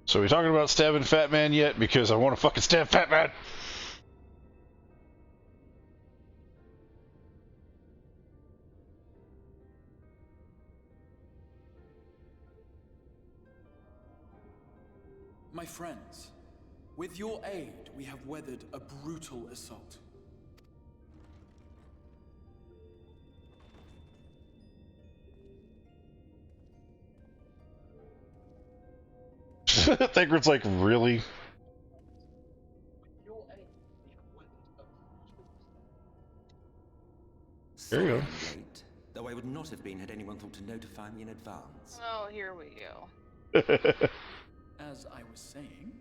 So we talking about stabbing Fat Man yet? Because I want to fucking stab Fat Man! My friends, with your aid, we have weathered a brutal assault. Thancred's like, really? There you go. Sorry I'm late, though I would not have been had anyone thought to notify me in advance. Oh, here we go. As I was saying,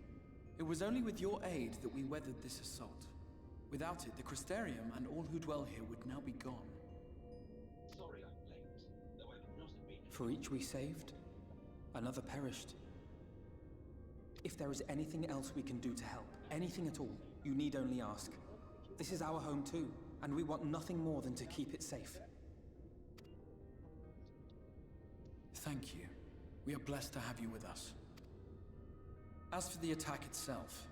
it was only with your aid that we weathered this assault. Without it, the Crystarium and all who dwell here would now be gone. Sorry I'm late, though I would not have been. For each we saved, another perished. If there is anything else we can do to help, anything at all, you need only ask. This is our home too, and we want nothing more than to keep it safe. Thank you. We are blessed to have you with us. As for the attack itself,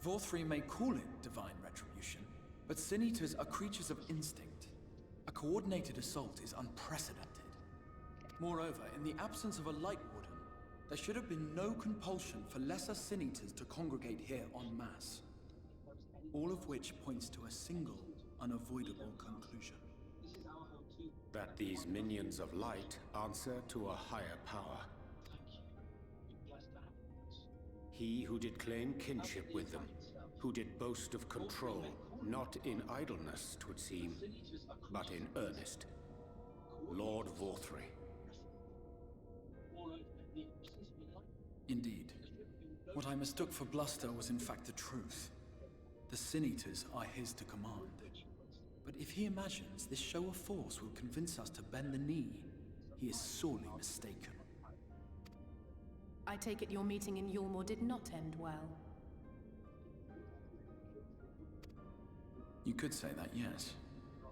Vorthri may call it divine retribution, but Sin Eaters are creatures of instinct. A coordinated assault is unprecedented. Moreover, in the absence of a Light Warden, there should have been no compulsion for lesser Sin Eaters to congregate here en masse. All of which points to a single, unavoidable conclusion. That these minions of light answer to a higher power. He who did claim kinship with them, who did boast of control, not in idleness, 'twould seem, but in earnest. Lord Vorthri. Indeed. What I mistook for bluster was in fact the truth. The Sin Eaters are his to command. But if he imagines this show of force will convince us to bend the knee, he is sorely mistaken. I take it your meeting in Yulmore did not end well. You could say that, yes.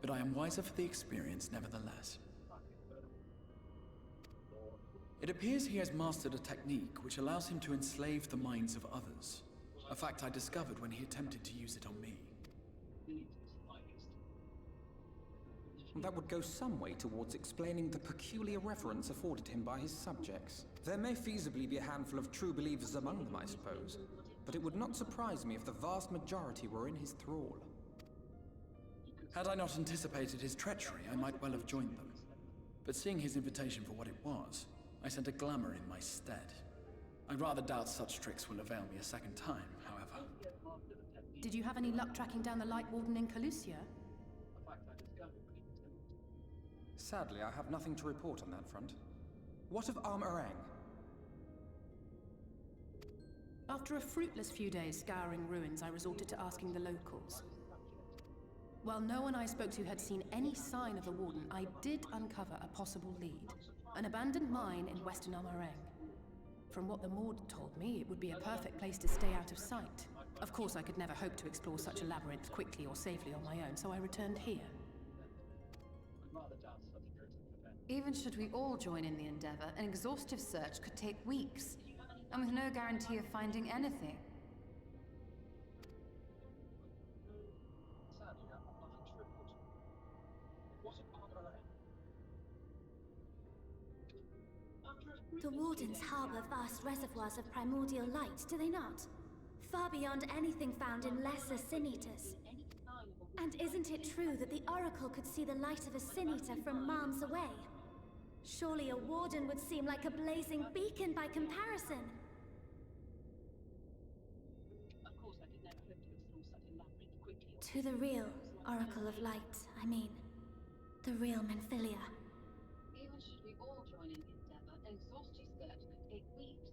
But I am wiser for the experience nevertheless. It appears he has mastered a technique which allows him to enslave the minds of others. A fact I discovered when he attempted to use it on me. That would go some way towards explaining the peculiar reverence afforded him by his subjects. There may feasibly be a handful of true believers among them, I suppose, but it would not surprise me if the vast majority were in his thrall. Had I not anticipated his treachery, I might well have joined them. But seeing his invitation for what it was, I sent a glamour in my stead. I rather doubt such tricks will avail me a second time, however. Did you have any luck tracking down the Light Warden in Calusia? Sadly, I have nothing to report on that front. What of Armorang? After a fruitless few days scouring ruins, I resorted to asking the locals. While no one I spoke to had seen any sign of the Warden, I did uncover a possible lead. An abandoned mine in western Armorang. From what the Maud told me, it would be a perfect place to stay out of sight. Of course, I could never hope to explore such a labyrinth quickly or safely on my own, so I returned here. Even should we all join in the endeavor, an exhaustive search could take weeks, and with no guarantee of finding anything. The Wardens harbor vast reservoirs of primordial light, do they not? Far beyond anything found in lesser Sin Eaters. And isn't it true that the Oracle could see the light of a Sin Eater from miles away? Surely a Warden would seem like a blazing beacon by comparison. To the real Oracle of Light, I mean. The real Menphilia. Even should we all join in the endeavor, an exhaustive search could take weeks,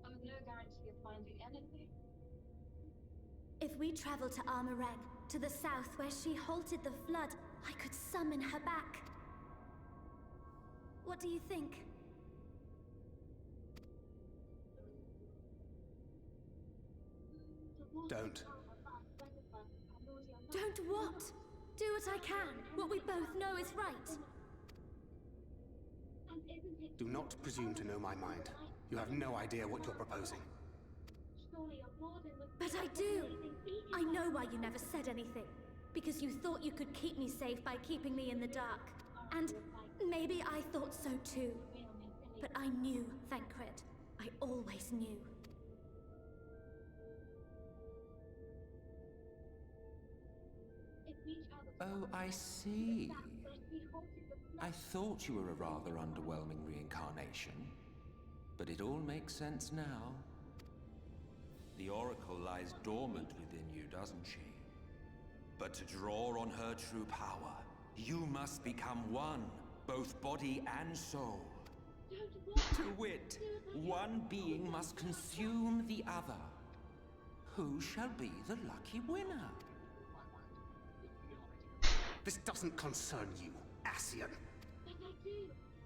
and with no guarantee of finding anything. If we travel to Armorang, to the south where she halted the flood, I could summon her back. What do you think? Don't. Don't what? Do what I can. What we both know is right. Do not presume to know my mind. You have no idea what you're proposing. But I do. I know why you never said anything. Because you thought you could keep me safe by keeping me in the dark. And maybe I thought so too. But I knew, Thancred. I always knew. Oh, I see. I thought you were a rather underwhelming reincarnation. But it all makes sense now. The Oracle lies dormant within you, doesn't she? But to draw on her true power, you must become one, both body and soul. To wit, one being must consume the other. Who shall be the lucky winner? This doesn't concern you, Ascian.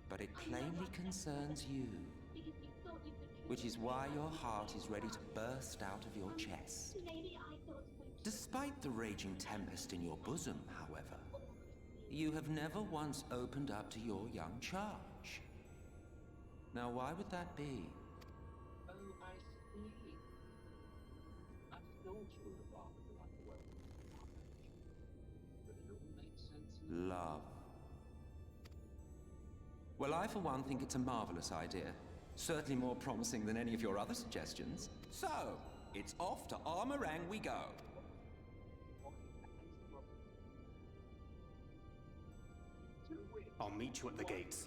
But it plainly concerns you. Which is why your heart is ready to burst out of your chest. Despite the raging tempest in your bosom, however, you have never once opened up to your young charge. Now, why would that be? Oh, I see. I thought you were rather underwhelming, but it all makes sense now. Love. Well, I for one think it's a marvelous idea. Certainly more promising than any of your other suggestions. So, it's off to Armorang we go. I'll meet you at the gates.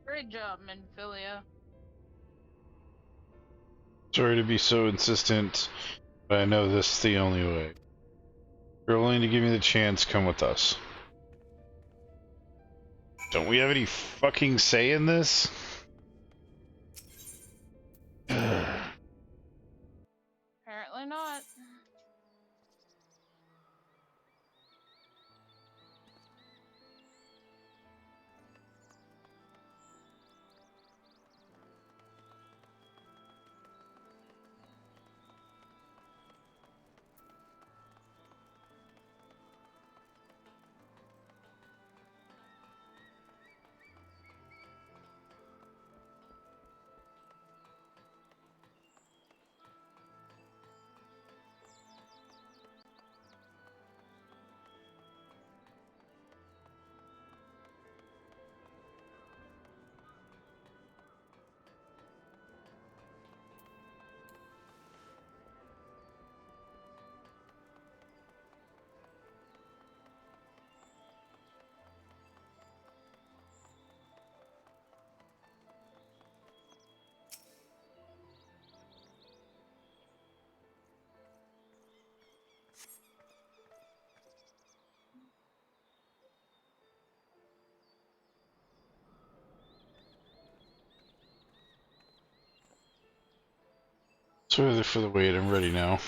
Great job, Minfilia. Sorry to be so insistent, but I know this is the only way. If you're willing to give me the chance, come with us. Don't we have any fucking say in this? Apparently not. Sorry for the wait, I'm ready now.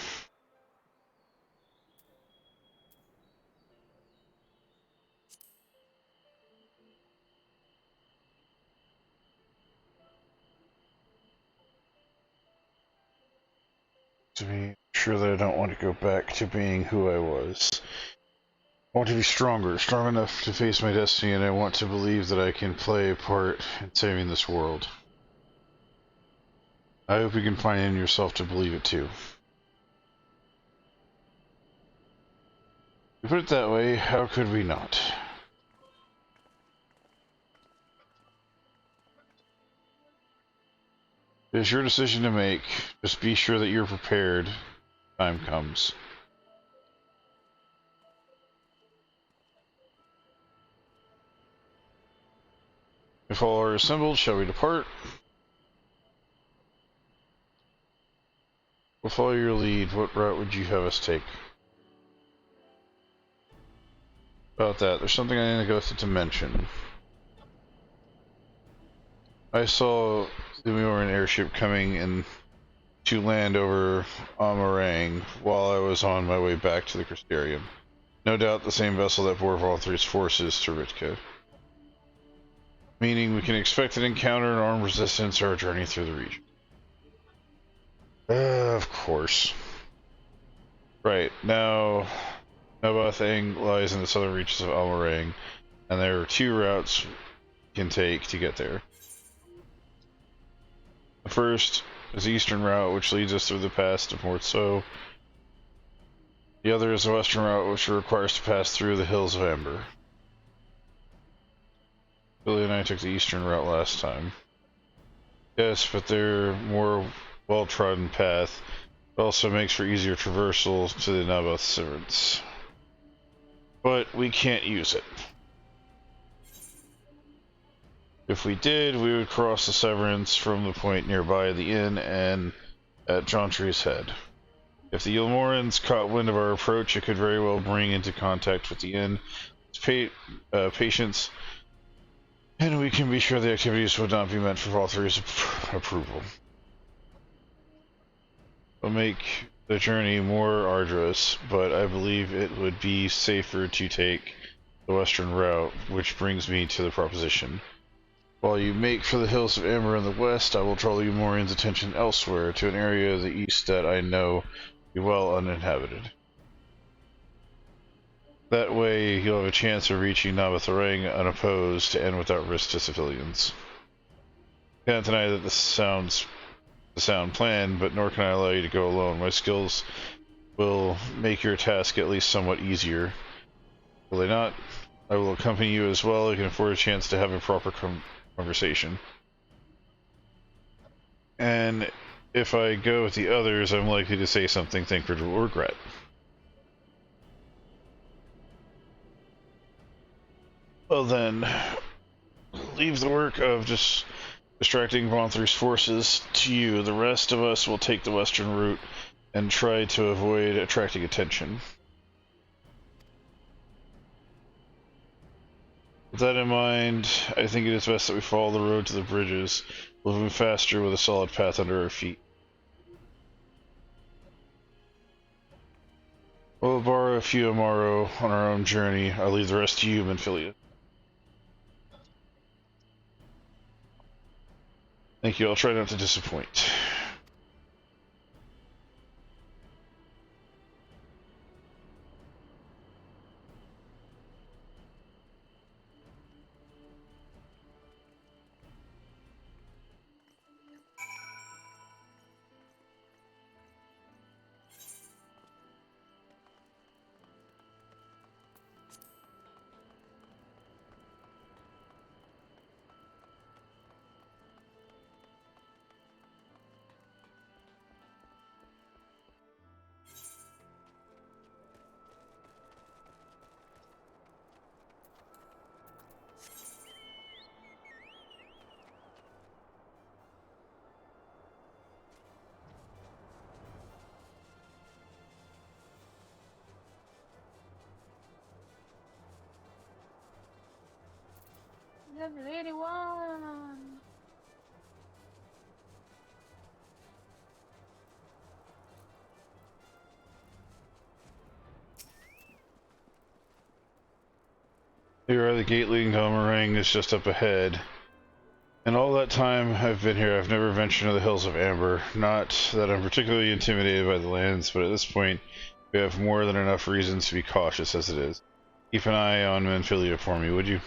To be sure that I don't want to go back to being who I was. I want to be stronger, strong enough to face my destiny, and I want to believe that I can play a part in saving this world. I hope you can find in yourself to believe it too. You put it that way, how could we not? It is your decision to make. Just be sure that you're prepared when time comes. If all are assembled, shall we depart? We'll follow your lead. What route would you have us take? About that, there's something I neglected to mention. I saw the Mioran airship coming in to land over Amarang while I was on my way back to the Crystarium. No doubt the same vessel that bore Valthri's forces to Ritka. Meaning we can expect an encounter and armed resistance or a journey through the region. Of course. Right, now Nabathang lies in the southern reaches of Amarang, and there are two routes we can take to get there. The first is the eastern route, which leads us through the pass to Mortso. The other is the western route, which requires to pass through the hills of Amber. Billy and I took the eastern route last time. Yes, but they're more well-trodden path. It also makes for easier traversal to the Naboth Severance. But we can't use it. If we did, we would cross the Severance from the point nearby the inn and at Jauntry's Head. If the Yulmorans caught wind of our approach, it could very well bring into contact with the inn patients, and we can be sure the activities would not be meant for Valthri's approval. It'll make the journey more arduous, but I believe it would be safer to take the western route, which brings me to the proposition. While you make for the hills of Amber in the west, I will draw the Umorians' attention elsewhere, to an area of the east that I know be well uninhabited. That way, you'll have a chance of reaching Nabathorang unopposed and without risk to civilians. I can't deny that this sounds a sound plan, but nor can I allow you to go alone. My skills will make your task at least somewhat easier. Will they not? I will accompany you as well. You can afford a chance to have a proper conversation. And if I go with the others, I'm likely to say something Thancred will regret. Well then, leave the work of just distracting Valthri's forces to you. The rest of us will take the western route and try to avoid attracting attention. With that in mind, I think it is best that we follow the road to the bridges. We'll move faster with a solid path under our feet. We'll borrow a few Amaro on our own journey. I'll leave the rest to you, Manfilia. Thank you, I'll try not to disappoint. Level 81! Here are the gate leading to Amarang is just up ahead. And all that time I've been here, I've never ventured into the hills of Amber. Not that I'm particularly intimidated by the lands, but at this point, we have more than enough reasons to be cautious as it is. Keep an eye on Manphilia for me, would you?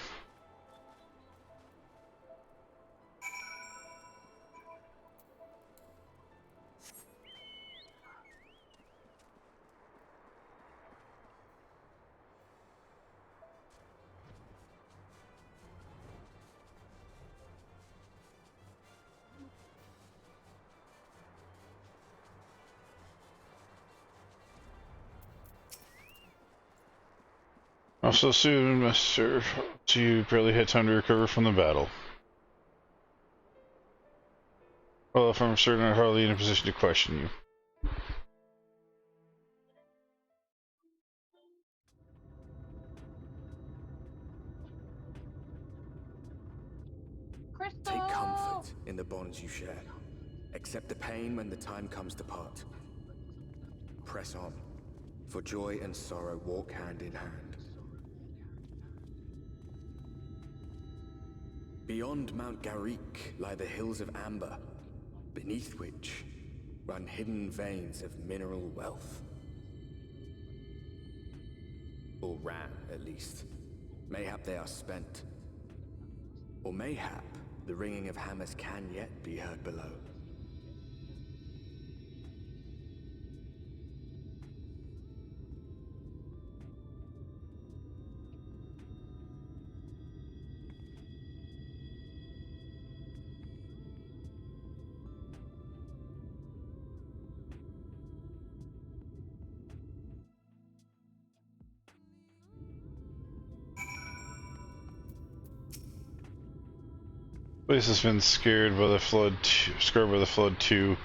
Also soon, Master, you barely had time to recover from the battle. Well, if I'm certain, I'm hardly in a position to question you. Crystal! Take comfort in the bonds you share. Accept the pain when the time comes to part. Press on, for joy and sorrow walk hand in hand. Beyond Mount Garik lie the hills of Amber, beneath which run hidden veins of mineral wealth. Or ran, at least. Mayhap they are spent. Or mayhap the ringing of hammers can yet be heard below. Place has been scared by the flood, scarred by the flood too.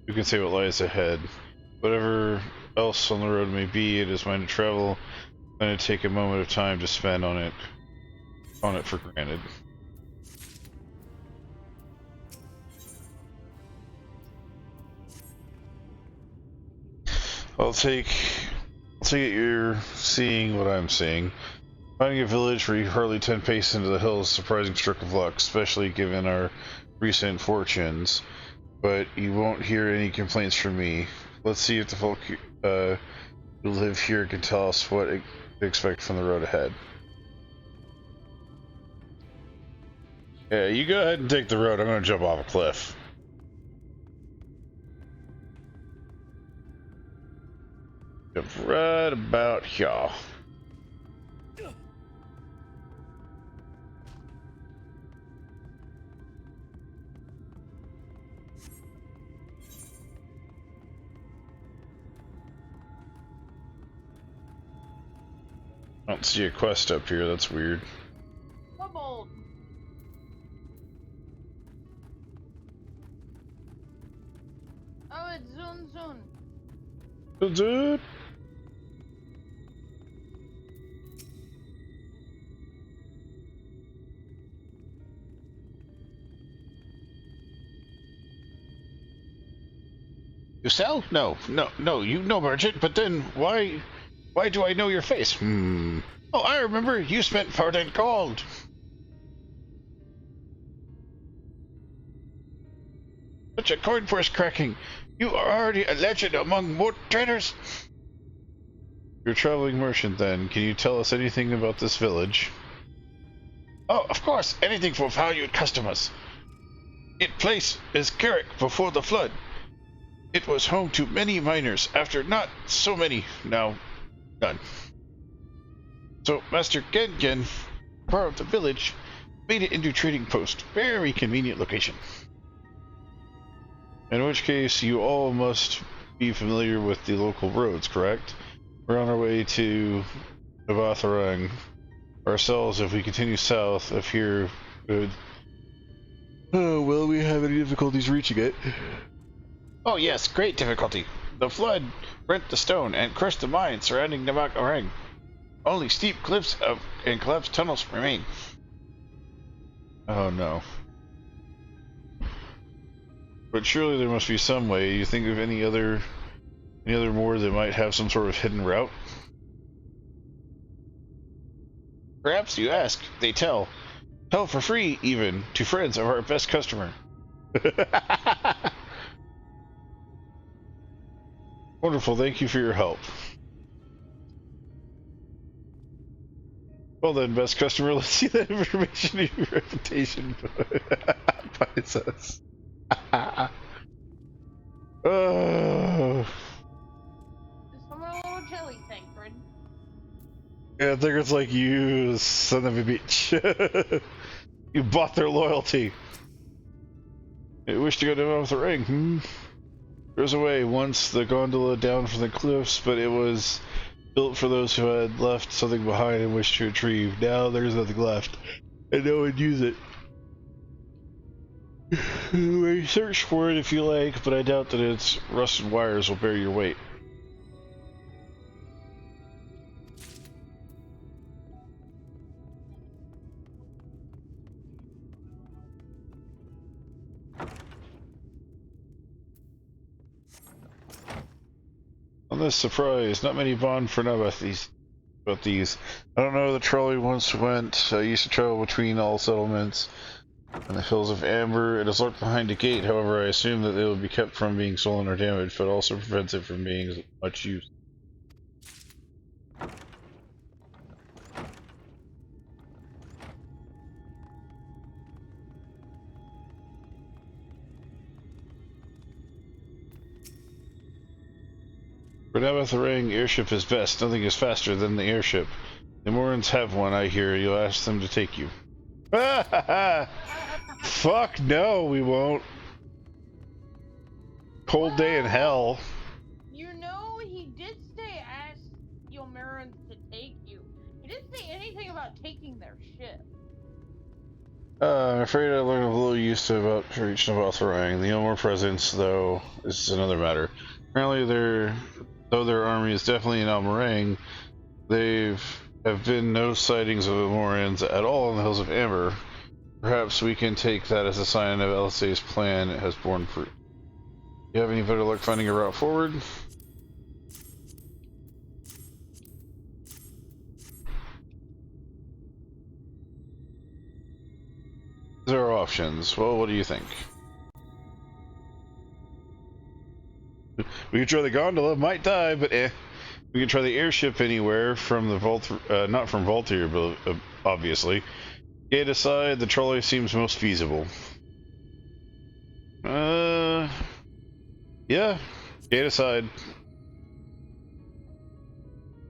Who can say what lies ahead? Whatever else on the road may be, it is mine to travel. I'm going to take a moment of time to spend on it for granted. I'll take it you're seeing what I'm seeing. Finding a village where you hardly 10 paces into the hills is a surprising stroke of luck, especially given our recent fortunes. But you won't hear any complaints from me. Let's see if the folk who live here can tell us what to expect from the road ahead. Yeah, you go ahead and take the road. I'm going to jump off a cliff. Jump right about here. I don't see a quest up here, that's weird. Kobold! Oh, it's Zun Zun. Dude. You sell? No, you know merchant, but then why do I know your face? Oh, I remember, you spent part in gold. Such a coin purse cracking. You are already a legend among moat traders. You're a traveling merchant then. Can you tell us anything about this village? Oh, of course, anything for valued customers. Its place is Carrick before the flood. It was home to many miners, after not so many, now none. So Master Gengen borrowed the village, made it into a trading post. Very convenient location. In which case, you all must be familiar with the local roads, correct? We're on our way to Navathorang ourselves. If we continue south of here, good. Oh, will we have any difficulties reaching it? Oh yes, great difficulty. The flood rent the stone and crushed the mine surrounding Navathorang. Only steep cliffs and collapsed tunnels remain. Oh no. But surely there must be some way. You think of any other more that might have some sort of hidden route? Perhaps you ask, they tell. Tell for free, even, to friends of our best customer. Wonderful, thank you for your help. Well then, best customer, let's see that information in your reputation buys us. Oh. Someone a little jelly, Thancred. Yeah, I think it's like you son of a bitch. You bought their loyalty. I wish to go down with the ring. There's a way once the gondola down from the cliffs, but it was built for those who had left something behind and wished to retrieve. Now there's nothing left, and no one use it. Search for it if you like, but I doubt that its rusted wires will bear your weight. On this surprise, not many bond for now about these. I don't know, the trolley once went. I used to travel between all settlements and the hills of Amber. It is locked behind a gate, however I assume that it will be kept from being stolen or damaged, but also prevents it from being much use. For now with the ring, airship is best. Nothing is faster than the airship. The Morans have one, I hear. You'll ask them to take you. Fuck no, we won't. Cold day in hell. You know, he did say ask the Omerans to take you. He didn't say anything about taking their ship. I'm afraid I learned a little used to about reaching about the ring. The Omar presence, though, is another matter. Apparently, though their army is definitely in Almarang, there have been no sightings of the Morans at all in the hills of Amber. Perhaps we can take that as a sign of LSA's plan has borne fruit. You have any better luck finding a route forward? There are options. Well, what do you think? We could try the gondola, might die, but We can try the airship anywhere from the vault, not from Voltaire, but obviously. Gate aside, the trolley seems most feasible. Yeah, gate aside.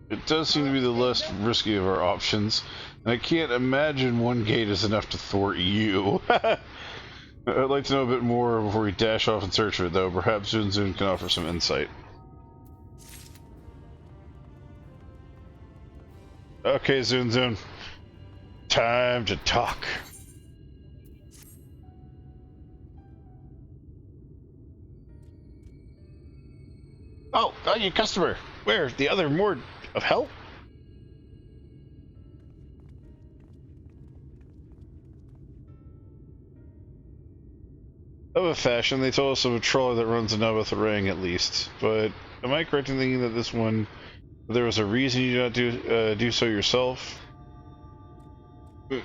It does seem to be the less risky of our options, and I can't imagine one gate is enough to thwart you. I'd like to know a bit more before we dash off in search of it, though. Perhaps Zun Zun can offer some insight. Okay, Zun Zun. Time to talk. Oh, your customer. Where? The other more of help? Of a fashion, they told us of a troller that runs a nub with a ring, at least. But am I correct in thinking that this one, there was a reason you did not do so yourself?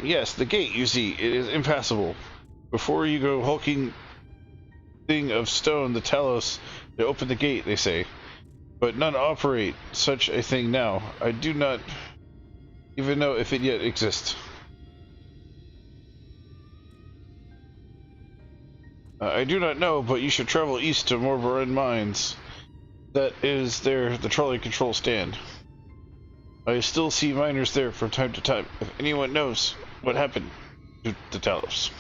Yes, the gate, you see, it is impassable. Before you go hulking thing of stone, the Talos, they open the gate, they say. But none operate such a thing now. I do not even know if it yet exists. I do not know, but you should travel east to Morbaran Mines. That is there, the trolley control stand. I still see miners there from time to time. If anyone knows what happened to the Talos,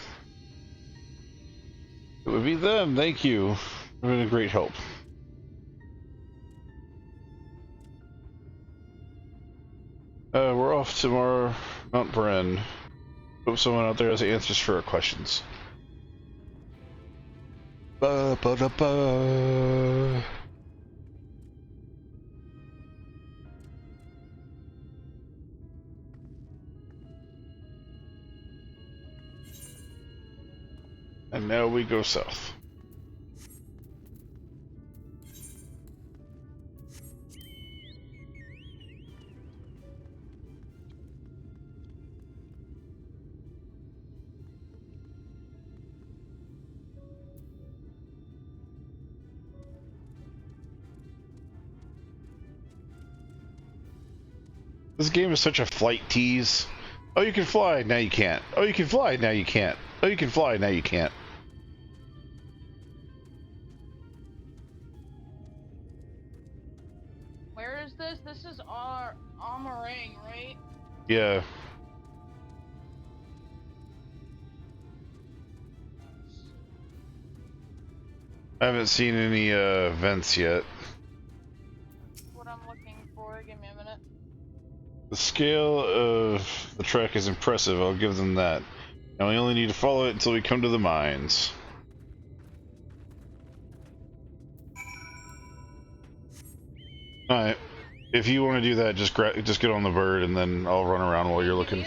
it would be them. Thank you. You've been a great help. We're off tomorrow, Mount Bren. Hope someone out there has answers for our questions. Ba ba da ba. And now we go south. This game is such a flight tease. Oh, you can fly. Now you can't. Oh, you can fly. Now you can't. Oh, you can fly. Now you can't. Where is this? This is our Amarang, right? Yeah. I haven't seen any vents yet. What I'm looking for. Give me a minute. The scale of the trek is impressive, I'll give them that. And we only need to follow it until we come to the mines. Alright. If you want to do that, just get on the bird and then I'll run around while you're looking.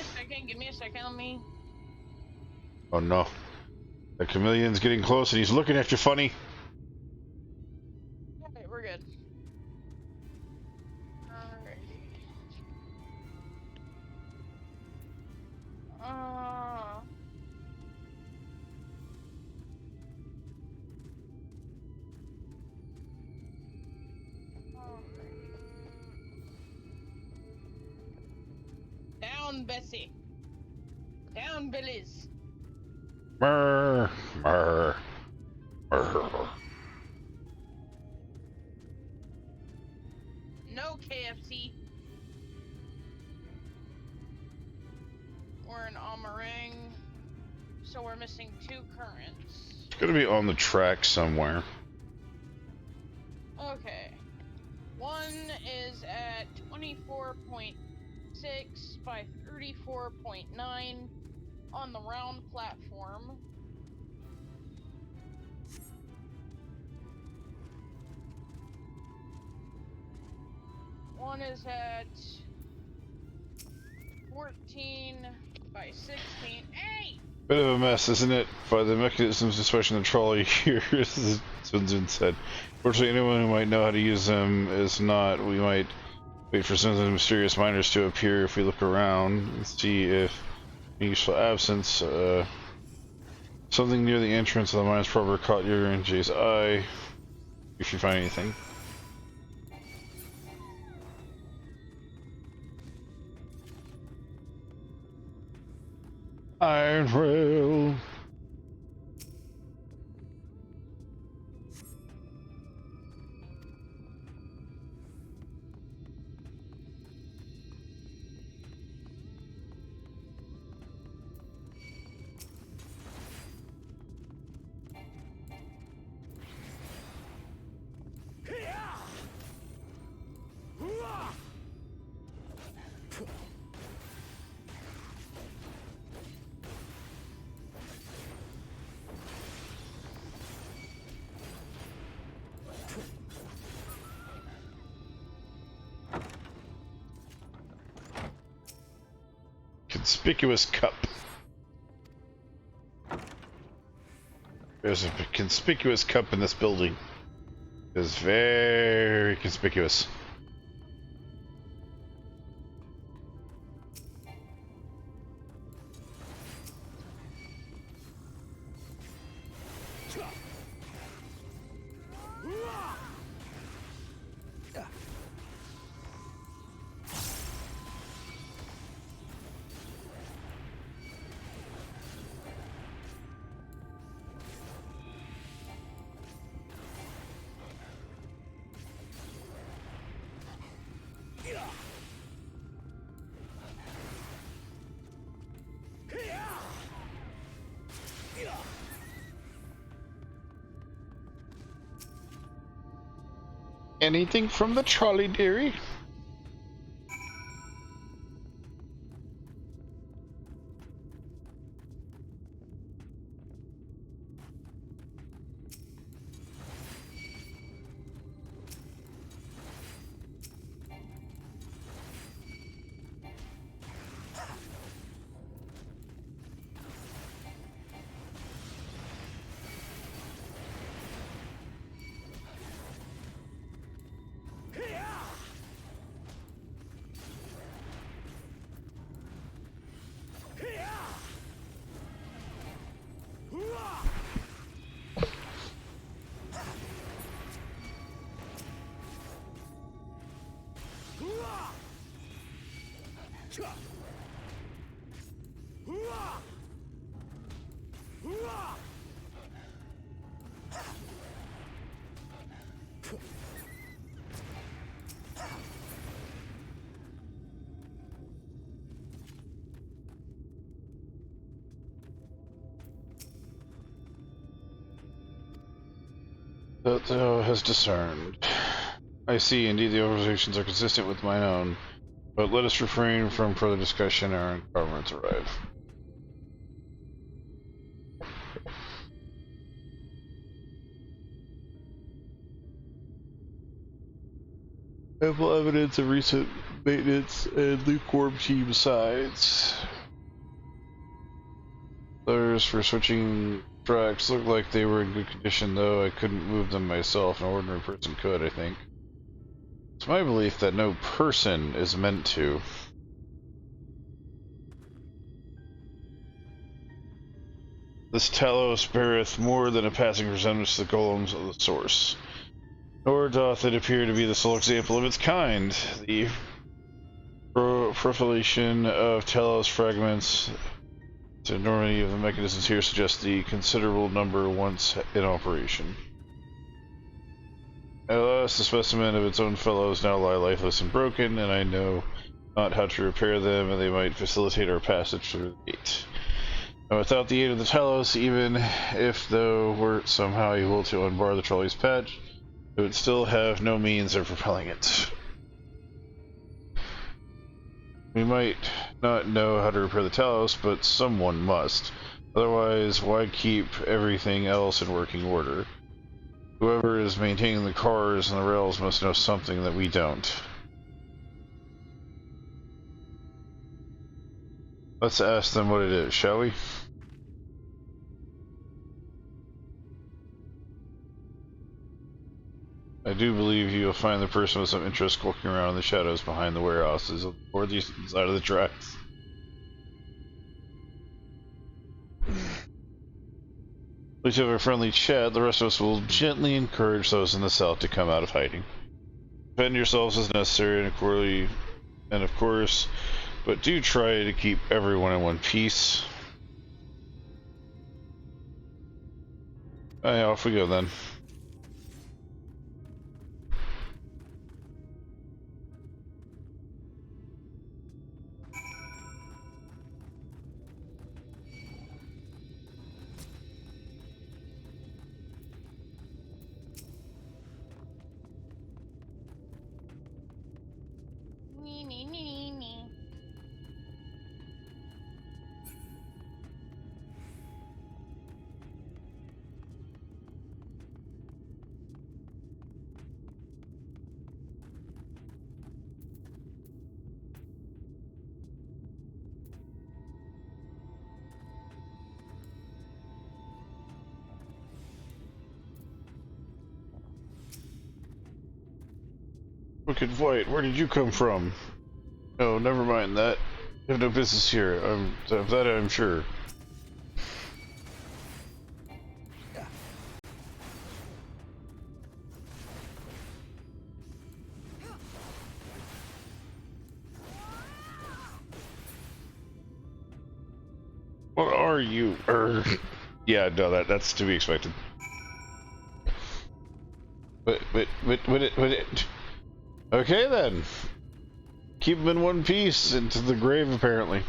Give me a second, let me... Oh no. The chameleon's getting close and he's looking at you funny. Okay, we're good. Alrighty. Down, Bessie. Down, Billies. Brr, brr, brr. No KFC. We're in Amarang, so we're missing 2 currents. It's gonna be on the track somewhere. Okay. One is at 24.6 by 34.9 on the round platform. One is at 14 by 16. Hey! Bit of a mess, isn't it? By the mechanisms, especially the trolley here, as Zunzun said. Fortunately, anyone who might know how to use them is not. We might wait for some of the mysterious miners to appear if we look around and see if any useful absence. Something near the entrance of the mines probably caught your and Jay's eye. If you find anything. Iron Rail. Conspicuous cup. There's a conspicuous cup in this building. It's very conspicuous. Anything from the trolley, dearie? That thou hast discerned. I see, indeed the observations are consistent with mine own, but let us refrain from further discussion ere comrades arrive. Ample evidence of recent maintenance and lukewarm team sides. Others for switching tracks looked like they were in good condition, though I couldn't move them myself. An ordinary person could, I think. It's my belief that no person is meant to. This Talos beareth more than a passing resemblance to the golems of the source. Nor doth it appear to be the sole example of its kind. The proliferation of Talos fragments, the enormity of the mechanisms here suggests the considerable number once in operation. At last, the specimen of its own fellows now lie lifeless and broken, and I know not how to repair them, and they might facilitate our passage through the gate. And without the aid of the Talos, even if thou wert somehow able to unbar the trolley's patch, it would still have no means of propelling it. We might not know how to repair the Talos, but someone must. Otherwise, why keep everything else in working order? Whoever is maintaining the cars and the rails must know something that we don't. Let's ask them what it is, shall we? I do believe you will find the person with some interest skulking around in the shadows behind the warehouses on the northeastern side of the tracks. Please have a friendly chat. The rest of us will gently encourage those in the south to come out of hiding. Defend yourselves as necessary and of course, but do try to keep everyone in one piece. Alright, off we go then. Wicked White, where did you come from? Oh, never mind that. You have no business here. Of that I'm sure. What are you? Yeah, no, that's to be expected. But it. Okay then. Keep them in one piece into the grave, apparently.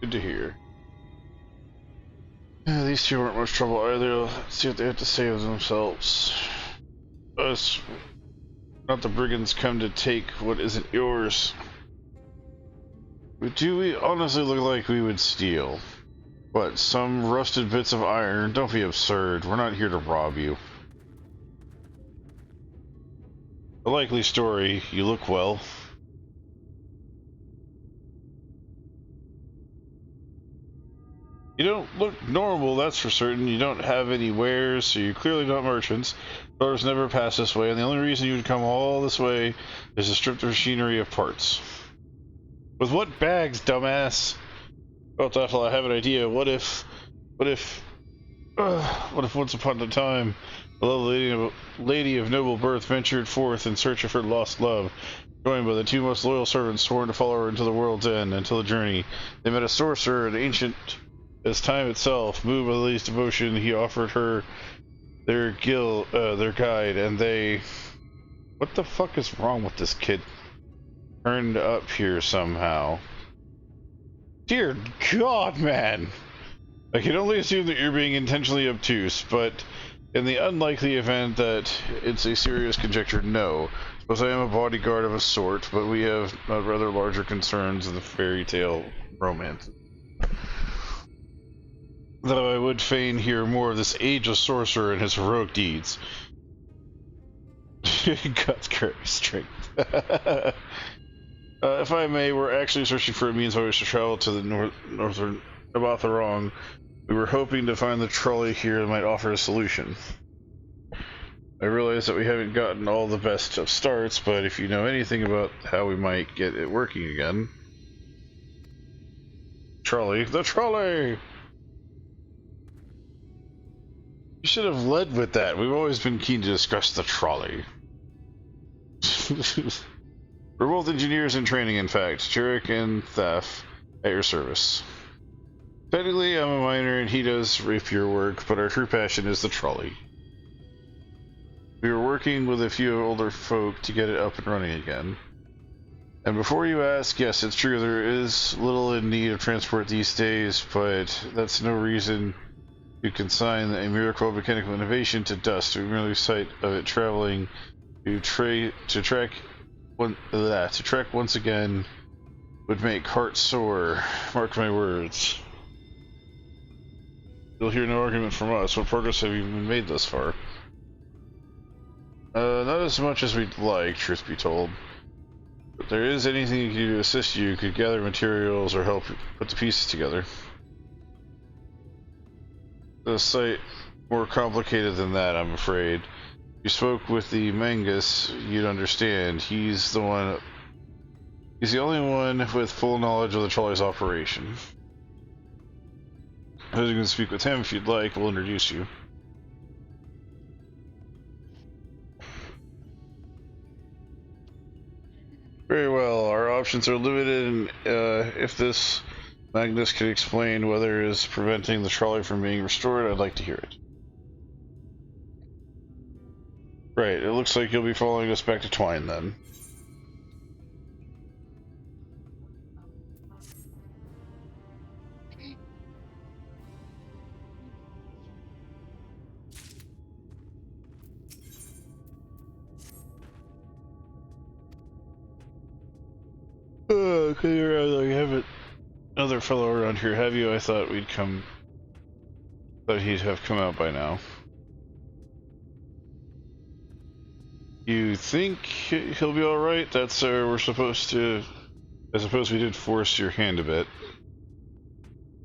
Good to hear. These two weren't much trouble either. Let's see what they have to say of themselves. Us, not the brigands, come to take what isn't yours. But do we honestly look like we would steal? What, some rusted bits of iron? Don't be absurd. We're not here to rob you. A likely story. You look well. You don't look normal, that's for certain. You don't have any wares, so you're clearly not merchants. Doors never pass this way, and the only reason you would come all this way is to strip the machinery of parts. With what bags, dumbass? Well, Daffel, I have an idea. What if once upon a time, a lovely lady of noble birth ventured forth in search of her lost love, joined by the two most loyal servants sworn to follow her into the world's end until the journey. They met a sorcerer, an ancient as time itself. Moved by the lady's devotion, he offered her their guide, and they... What the fuck is wrong with this kid? Turned up here somehow. Dear God, man! I can only assume that you're being intentionally obtuse, but in the unlikely event that it's a serious conjecture, no. Suppose I am a bodyguard of a sort, but we have rather larger concerns than the fairy tale romance. Though I would fain hear more of this ageless sorcerer and his heroic deeds. God's great strength. If I may, we're actually searching for a means by which to travel to the northern Abatharong. We were hoping to find the trolley here that might offer a solution. I realize that we haven't gotten all the best of starts, but if you know anything about how we might get it working again... Trolley. The trolley! You should have led with that. We've always been keen to discuss the trolley. We're both engineers in training, in fact. Jurek and Thaf, at your service. Technically, I'm a miner and he does rapier work, but our true passion is the trolley. We were working with a few older folk to get it up and running again. And before you ask, yes, it's true, there is little in need of transport these days, but that's no reason to consign a miracle of mechanical innovation to dust. We merely sight of it traveling to trek once again would make hearts sore. Mark my words. You'll hear no argument from us. What progress have you made thus far? Not as much as we'd like, truth be told. If there is anything you can do to assist you, could gather materials or help put the pieces together. The site more complicated than that, I'm afraid. If you spoke with the Mangus, you'd understand. He's the only one with full knowledge of the trolley's operation. I was going to speak with him if you'd like. We'll introduce you. Very well. Our options are limited, and if this Magnus could explain whether it is preventing the trolley from being restored, I'd like to hear it. Right, it looks like you'll be following us back to Twine then. Okay, you haven't another fellow around here, have you? I thought he'd have come out by now. You think he'll be alright? That's we're supposed to... I suppose we did force your hand a bit.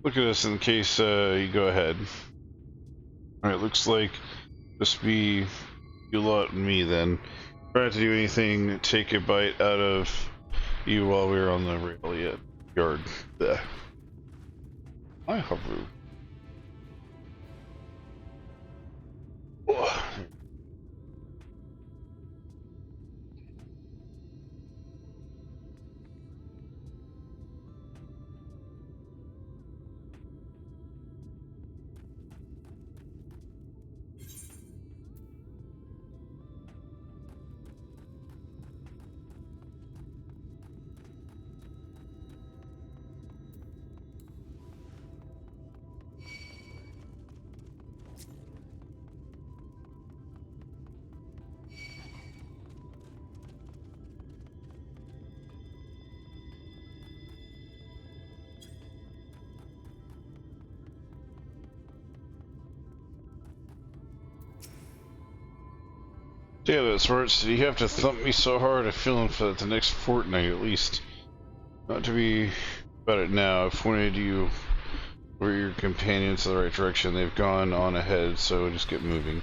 Look at us in case you go ahead. Alright, looks like just be you lot and me then. Try not to do anything, take a bite out of you while we were on the rail yard. Blech. Hi, Haru. Oh. Damn it, Smarts. Did you have to thump me so hard? I feel him for the next fortnight at least. Not to be about it now, I've pointed you or your companions in the right direction. They've gone on ahead, so just get moving.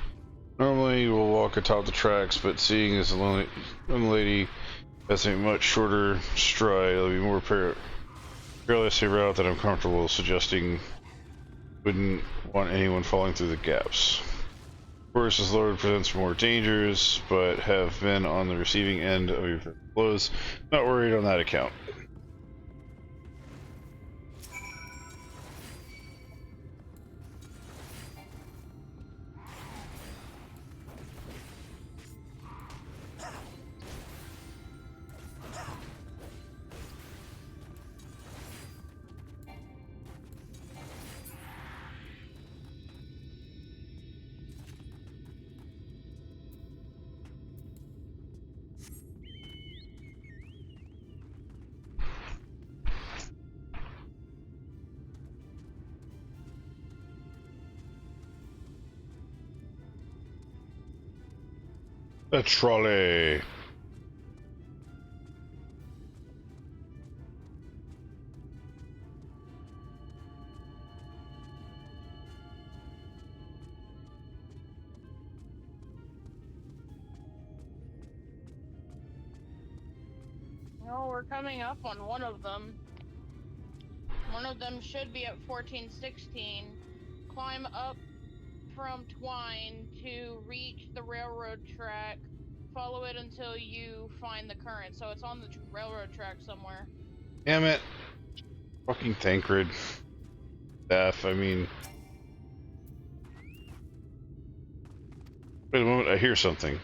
Normally we'll walk atop the tracks, but seeing as the lonely lady has a much shorter stride, it'll be more perilous a route that I'm comfortable suggesting. Wouldn't want anyone falling through the gaps. Of course, this load presents more dangers, but have been on the receiving end of your blows. Not worried on that account. A trolley. No, we're coming up on one of them. One of them should be at 1416. Climb up from Twine to reach the railroad track. Follow it until you find the current. So it's on the railroad track somewhere. Damn it. Fucking Tancred. F, I mean... Wait a moment, I hear something.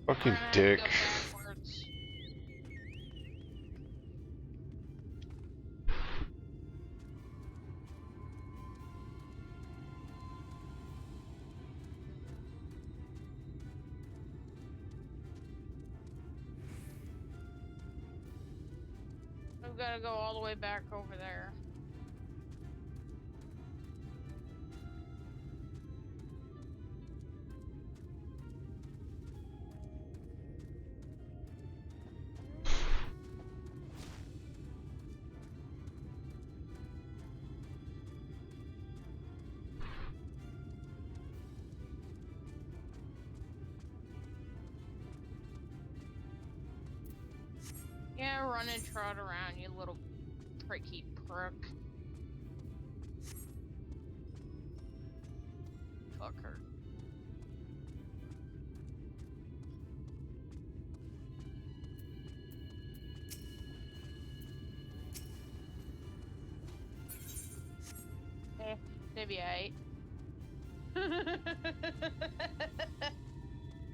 Fucking dick. We've got to go all the way back over there. Yeah, run and trot around, you little pricky prick. Fucker. Maybe I.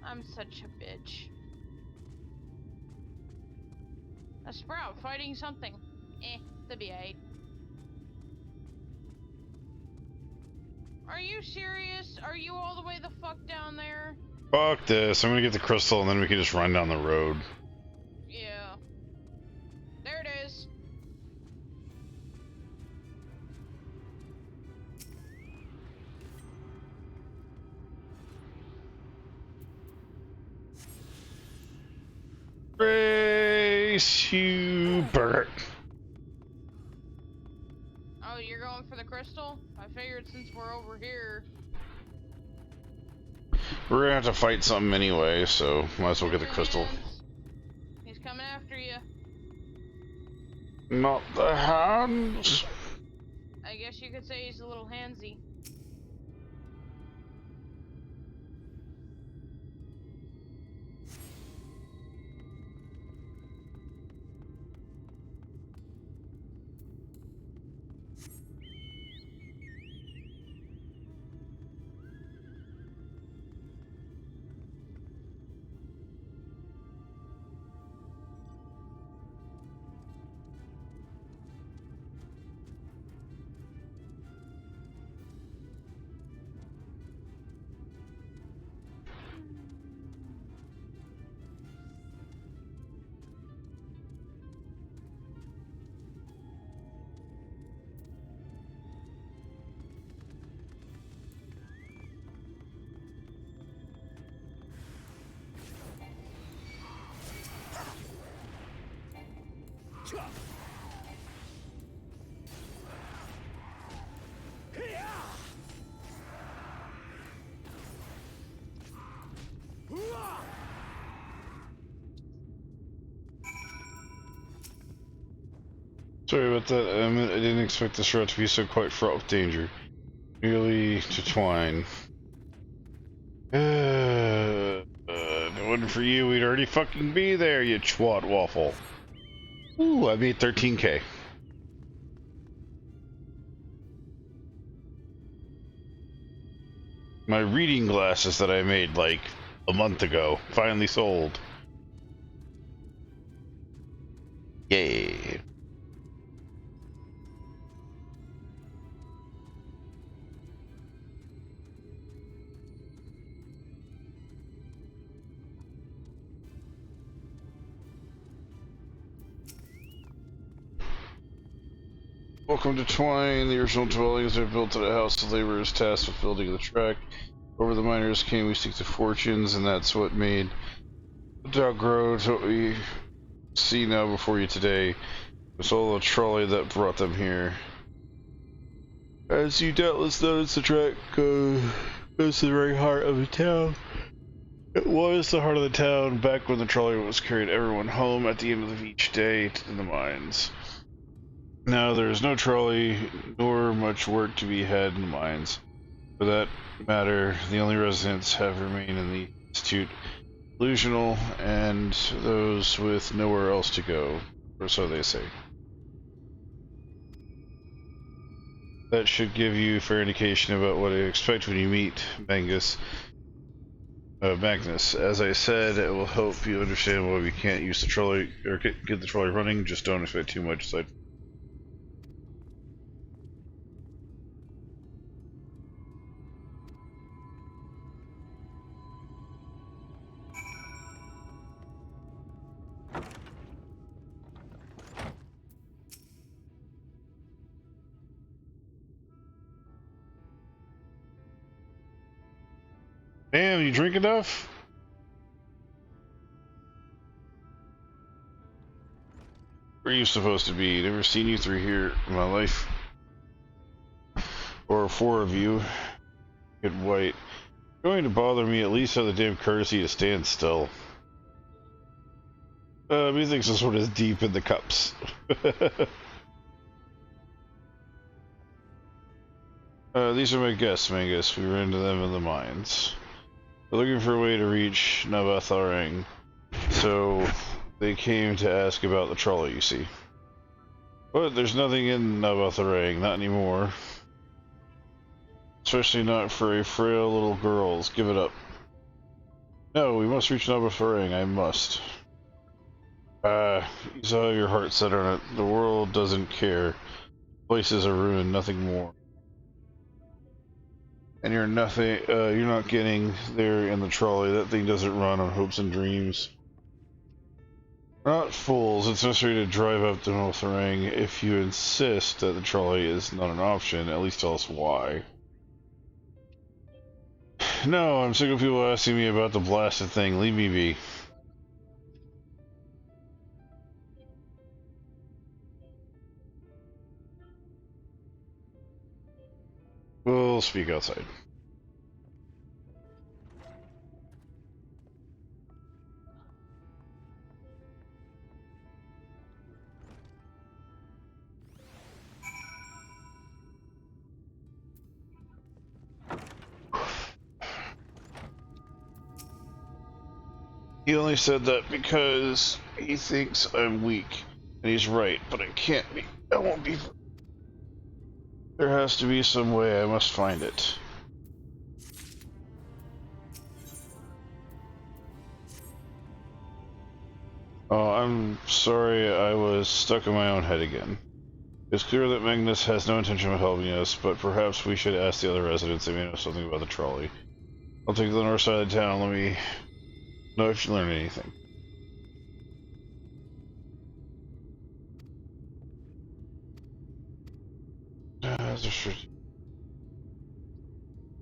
I'm such a bitch. A sprout fighting something. That'd be eight. Are you serious? Are you all the way the fuck down there? Fuck this. I'm gonna get the crystal and then we can just run down the road. Yeah. There it is. Grace Hubert. Oh, you're going for the crystal? I figured since we're over here. We're gonna have to fight something anyway, so might as well get the crystal. He's coming after you. Not the hands. I guess you could say he's a little handsy. Sorry about that. I didn't expect this route to be so quite fraught with danger. Merely to twine. If it wasn't for you, we'd already fucking be there, you twat waffle. Ooh, I made 13k. My reading glasses that I made like a month ago finally sold. Yay. Welcome to Twine. The original dwellings are built at a house. The laborers tasked with building the track. Over the miners came, we seek the fortunes, and that's what made the dog grow to what we see now before you today. It was all a trolley that brought them here. As you doubtless noticed, the track goes to the very heart of the town. It was the heart of the town back when the trolley was carrying everyone home at the end of each day to the mines. Now there is no trolley, nor much work to be had in the mines. For that matter, the only residents have remained in the Institute, delusional, and those with nowhere else to go, or so they say. That should give you a fair indication about what to expect when you meet Magnus. As I said, it will help you understand why we can't use the trolley or get the trolley running. Just don't expect too much aside. Damn, you drink enough? Where are you supposed to be? Never seen you through here in my life. Or four of you. Good white. Going to bother me, at least have the damn courtesy to stand still. Methinks this one is deep in the cups. These are my guests, Mangus. We ran into them in the mines. We're looking for a way to reach Navatharang, so they came to ask about the trolley, you see. But there's nothing in Navatharang, not anymore. Especially not for a frail little girls. Give it up. No, we must reach Navatharang, I must. You saw your heart set on it. The world doesn't care. Places are ruined, nothing more. And you're not getting there in the trolley. That thing doesn't run on hopes and dreams. We're not fools. It's necessary to drive up to Navatharang. If you insist that the trolley is not an option, at least tell us why. No, I'm sick of people asking me about the blasted thing. Leave me be. We'll speak outside. He only said that because he thinks I'm weak. And he's right, but I can't be. I won't be. There has to be some way. I must find it. Oh, I'm sorry. I was stuck in my own head again. It's clear that Magnus has no intention of helping us, but perhaps we should ask the other residents. They may know something about the trolley. I'll take the north side of town. Let me know if you learn anything.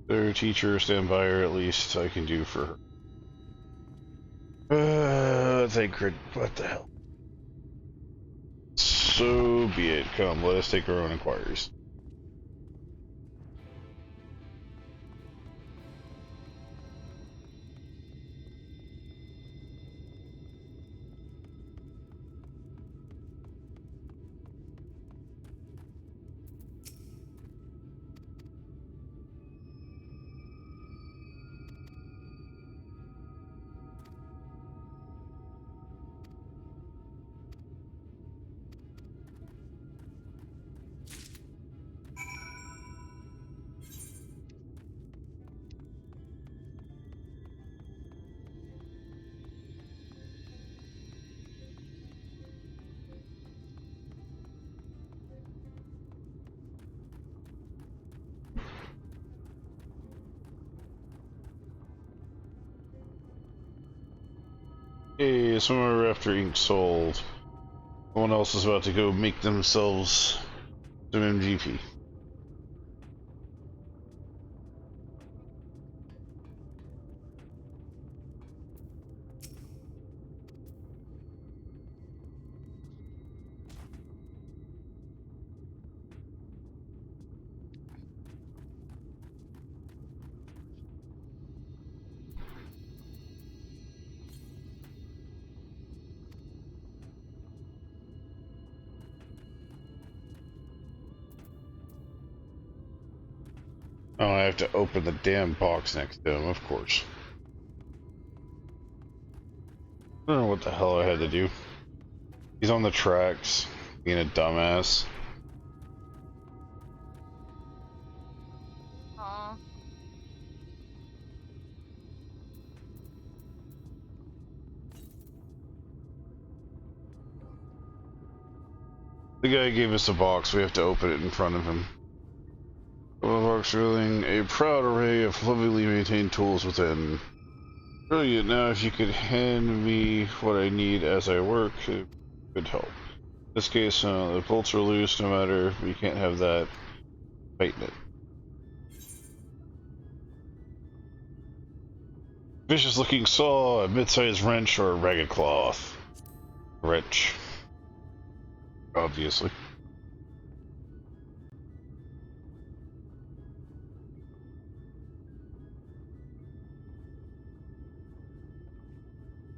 Their teacher, stand by her. At least I can do for her. Thancred, what the hell? So be it. Come, let us take our own inquiries. Hey, some are after ink sold. Someone else is about to go make themselves some MGP. Oh, I have to open the damn box next to him, of course. I don't know what the hell I had to do. He's on the tracks, being a dumbass. Aw. The guy gave us a box, we have to open it in front of him. The box revealing a proud array of lovingly maintained tools within. Brilliant. Now if you could hand me what I need as I work, it could help. In this case, the bolts are loose, no matter, we can't have that. Tighten it. Vicious looking saw, a mid-sized wrench, or a ragged cloth. Wrench. Obviously.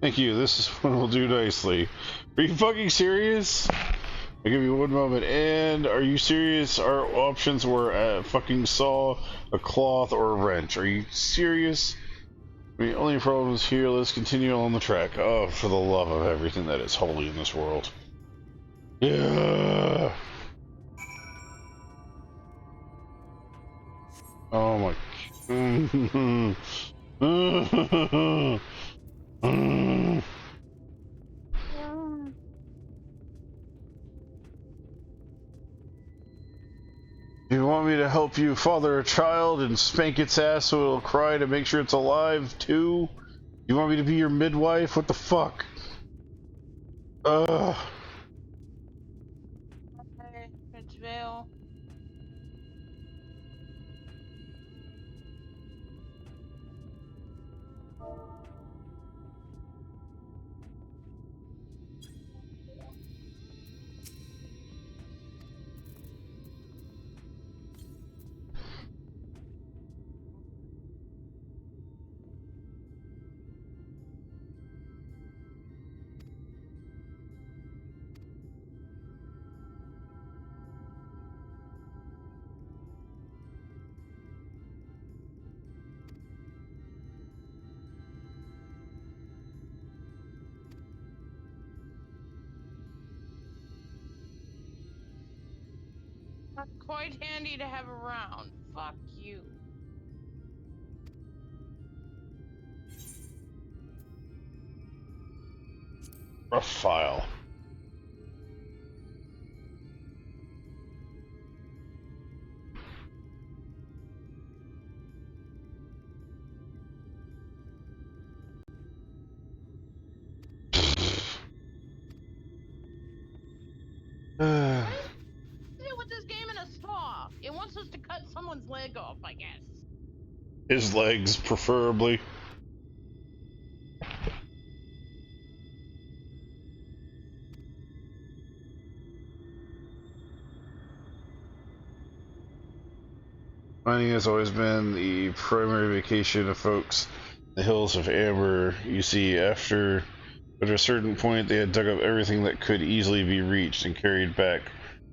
Thank you, this one will do nicely. Are you fucking serious? I'll give you one moment. And are you serious? Our options were a fucking saw, a cloth, or a wrench. Are you serious? The only problem is here. Let's continue on the track. Oh, for the love of everything that is holy in this world. Yeah. Oh my. You want me to help you father a child and spank its ass so it'll cry to make sure it's alive too? You want me to be your midwife? What the fuck? Ugh. Okay, it's Vale. quite handy to have around. Fuck you. Rough file. With this game in a saw. It wants us to cut someone's leg off, I guess. His legs, preferably. Mining has always been the primary vacation of folks in the hills of Amber. You see, after a certain point, they had dug up everything that could easily be reached and carried back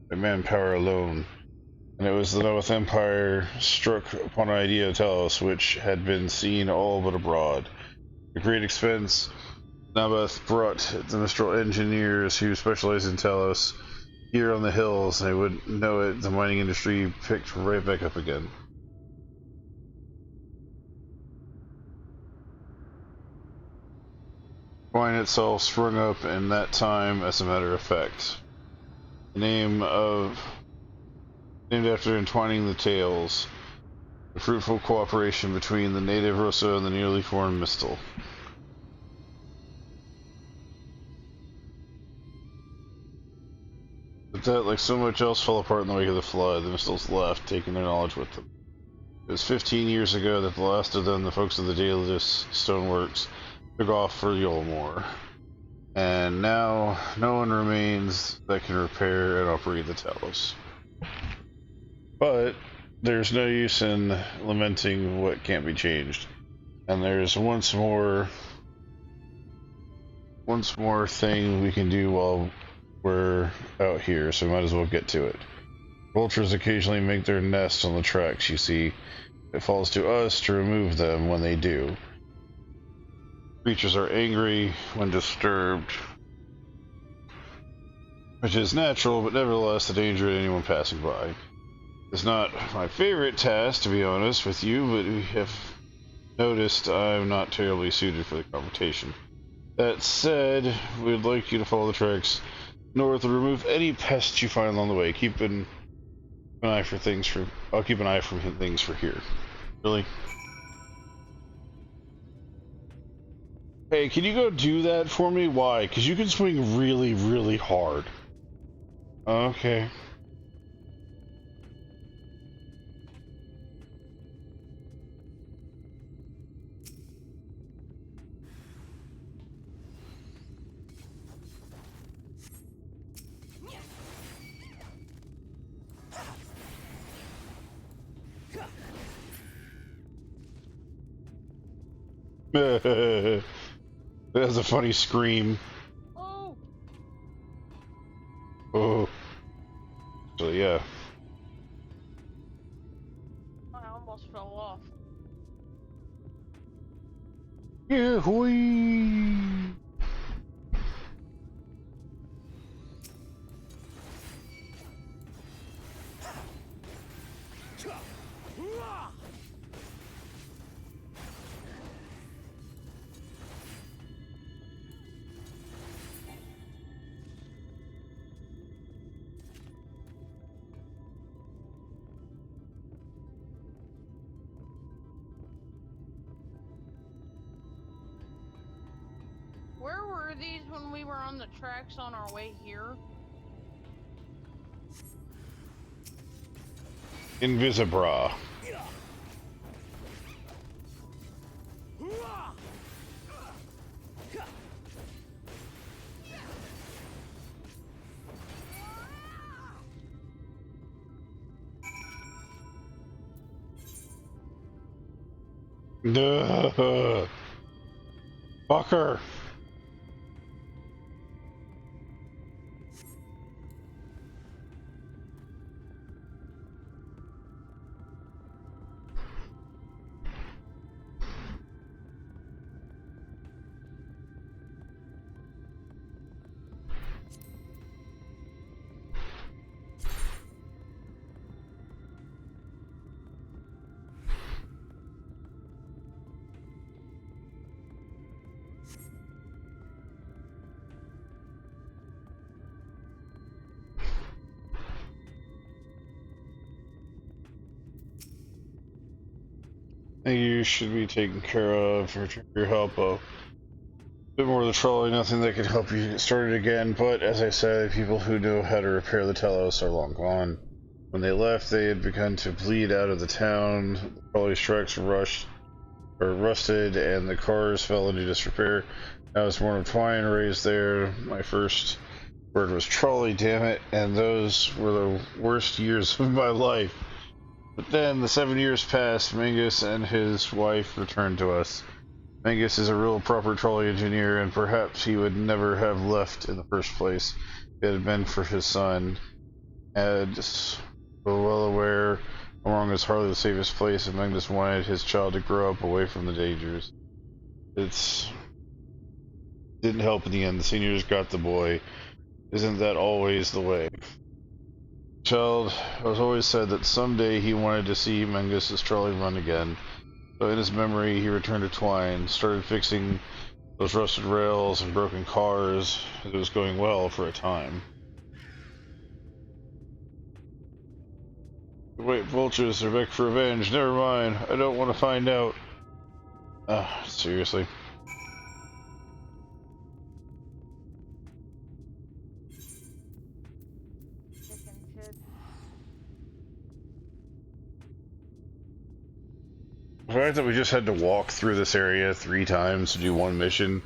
by manpower alone. And it was the Noeth Empire struck upon an idea of Talos, which had been seen all but abroad. At great expense, Naboth brought the Mistral engineers who specialized in Talos here on the hills, and they wouldn't know it, the mining industry picked right back up again. Twine itself sprung up in that time, as a matter of fact. The named after entwining the tales, the fruitful cooperation between the native Rosso and the newly formed Mistal. But that, like so much else, fell apart in the wake of the flood. The Mistals left, taking their knowledge with them. It was 15 years ago that the last of them, the folks of the Daedalus Stoneworks, took off for Yulmore. And now, no one remains that can repair and operate the Talos. But there's no use in lamenting what can't be changed. And there's once more thing we can do while we're out here, so we might as well get to it. Vultures occasionally make their nests on the tracks, you see. It falls to us to remove them when they do. Creatures are angry when disturbed, which is natural, but nevertheless a danger to anyone passing by. It's not my favorite task, to be honest with you, but we have noticed I'm not terribly suited for the confrontation. That said, we'd like you to follow the tracks north and remove any pests you find along the way. I'll keep an eye for things for here. Really? Hey, can you go do that for me? Why? Because you can swing really, really hard. Okay. That's a funny scream. Oh. Oh. So yeah. I almost fell off. Yeah, hoi. Where were these when we were on the tracks on our way here? Invisibra. Duh. Fucker. You should be taken care of for your help. A bit more of the trolley, nothing that could help you get started again, but as I said, people who know how to repair the Telos are long gone. When they left, they had begun to bleed out of the town. The trolley tracks rusted, and the cars fell into disrepair. I was born of twine, raised there. My first word was trolley, damn it, and those were the worst years of my life. But then the 7 years passed. Mangus and his wife returned to us. Mangus is a real proper trolley engineer, and perhaps he would never have left in the first place if it had been for his son. As we're well aware, Among is hardly the safest place, and Mangus wanted his child to grow up away from the dangers. Didn't help in the end. The seniors got the boy. Isn't that always the way? Child has always said that someday he wanted to see Mangus's trolley run again. So in his memory, he returned to Twine, started fixing those rusted rails and broken cars. It was going well for a time. Wait, vultures, they're back for revenge. Never mind, I don't want to find out. Seriously. The fact that we just had to walk through this area 3 times to do one mission,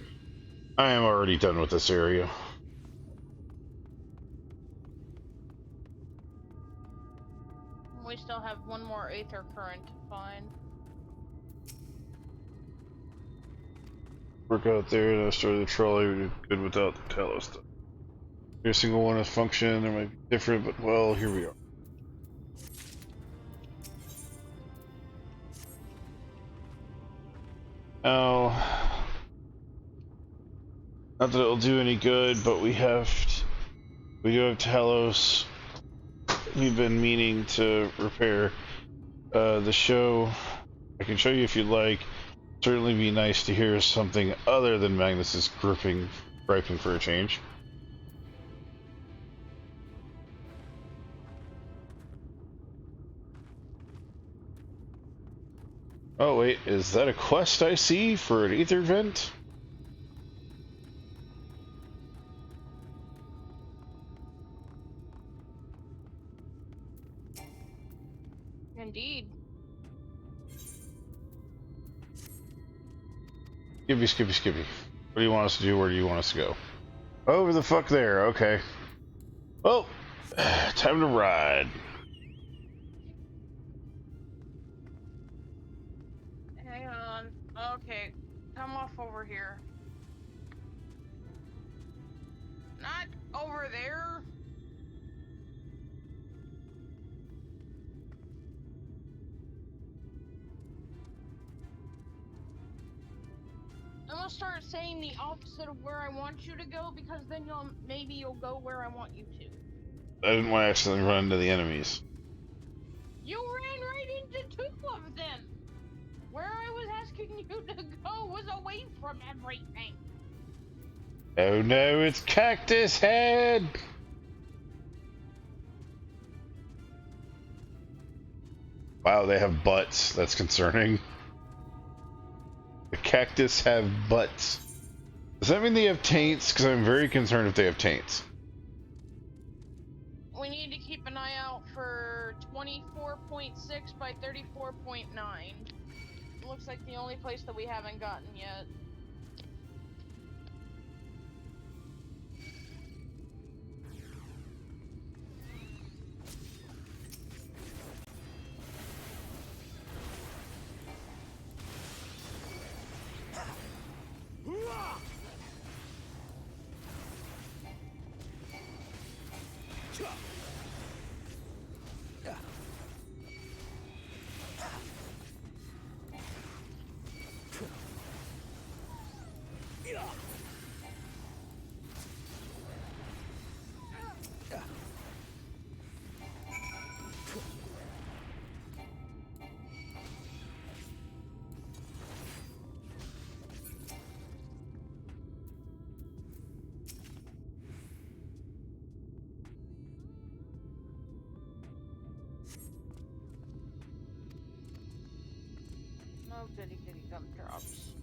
I am already done with this area. We still have one more Aether Current to find. Work out there and I started the trolley. We did good without the Talos stuff. Every single one has function. There might be different, but well, here we are. Now, not that it'll do any good, but we do have Talos. We've been meaning to repair the show. I can show you if you'd like. Certainly be nice to hear something other than Magnus's griping for a change. Oh wait, is that a quest I see for an ether vent? Indeed. Skippy. What do you want us to do? Where do you want us to go? Over the fuck there, okay. Well, time to ride. Hang on. Okay, come off over here. Not over there. I'm gonna start saying the opposite of where I want you to go, because then maybe you'll go where I want you to. I didn't want to accidentally run into the enemies. You ran right into 2 of them! Where I was asking you to go was away from everything. Oh no, it's Cactus Head! Wow, they have butts. That's concerning. The cactus have butts. Does that mean they have taints? Because I'm very concerned if they have taints. We need to keep an eye out for 24.6 by 34.9. Looks like the only place that we haven't gotten yet. Oh, goody goody gumdrops.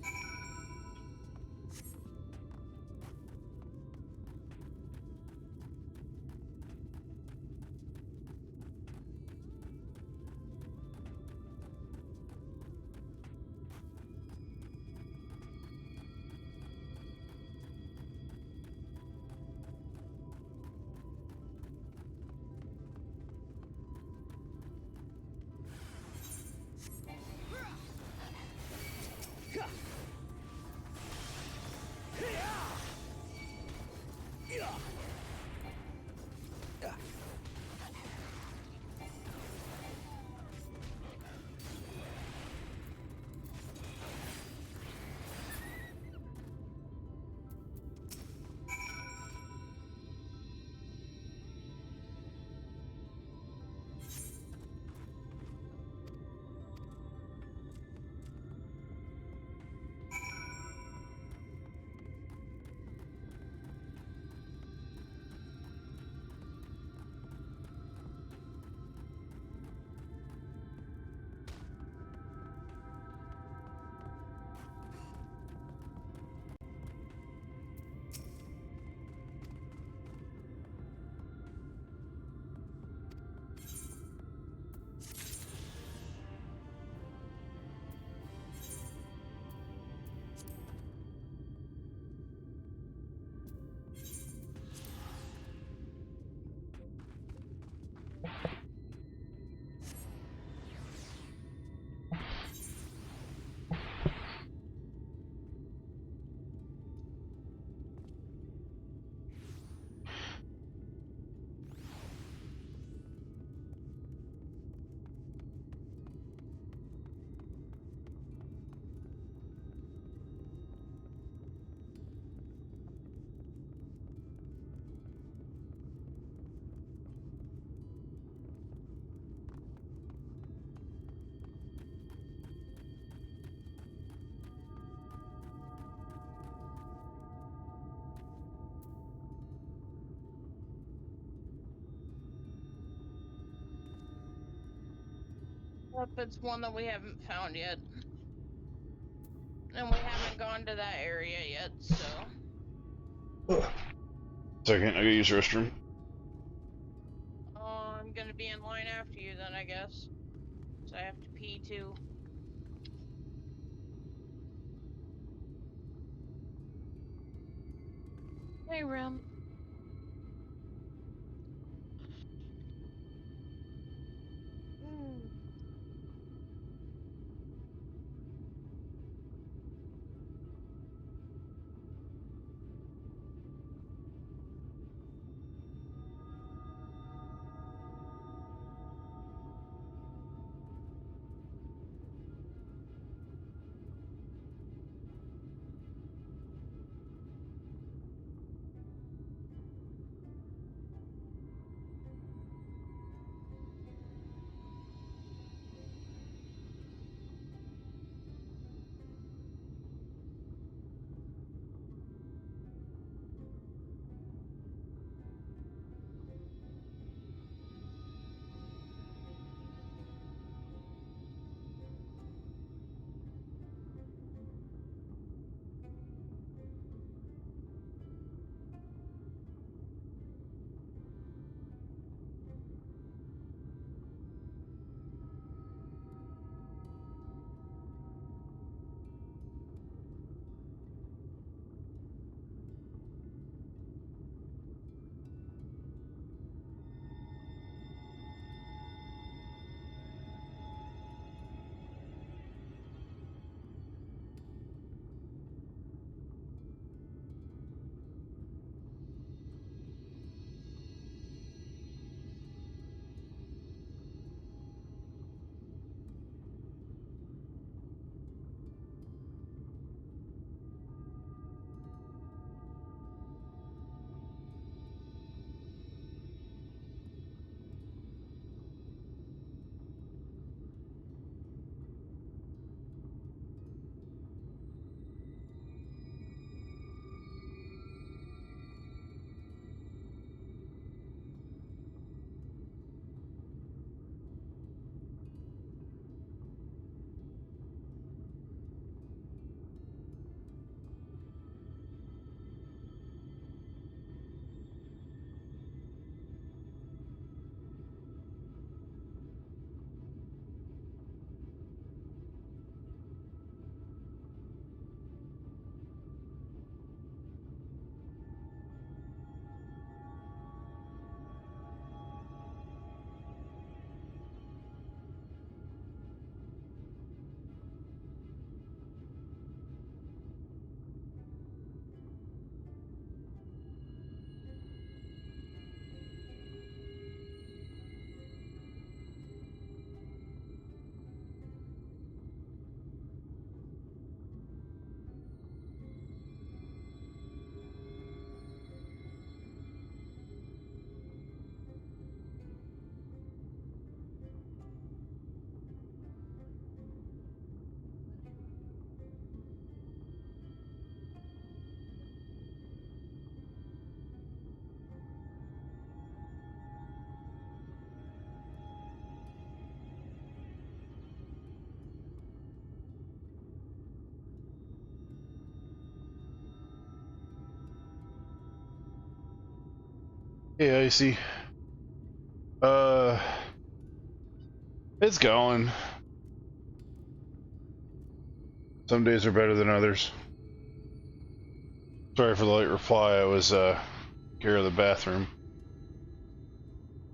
Yep, it's one that we haven't found yet. And we haven't gone to that area yet, so. Second, I gotta use the restroom. I'm gonna be in line after you then, I guess. So I have to pee too. Hey, Rim. Hey, Icy. It's going. Some days are better than others. Sorry for the late reply. I was, care of the bathroom.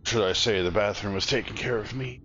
Should I say the bathroom was taking care of me?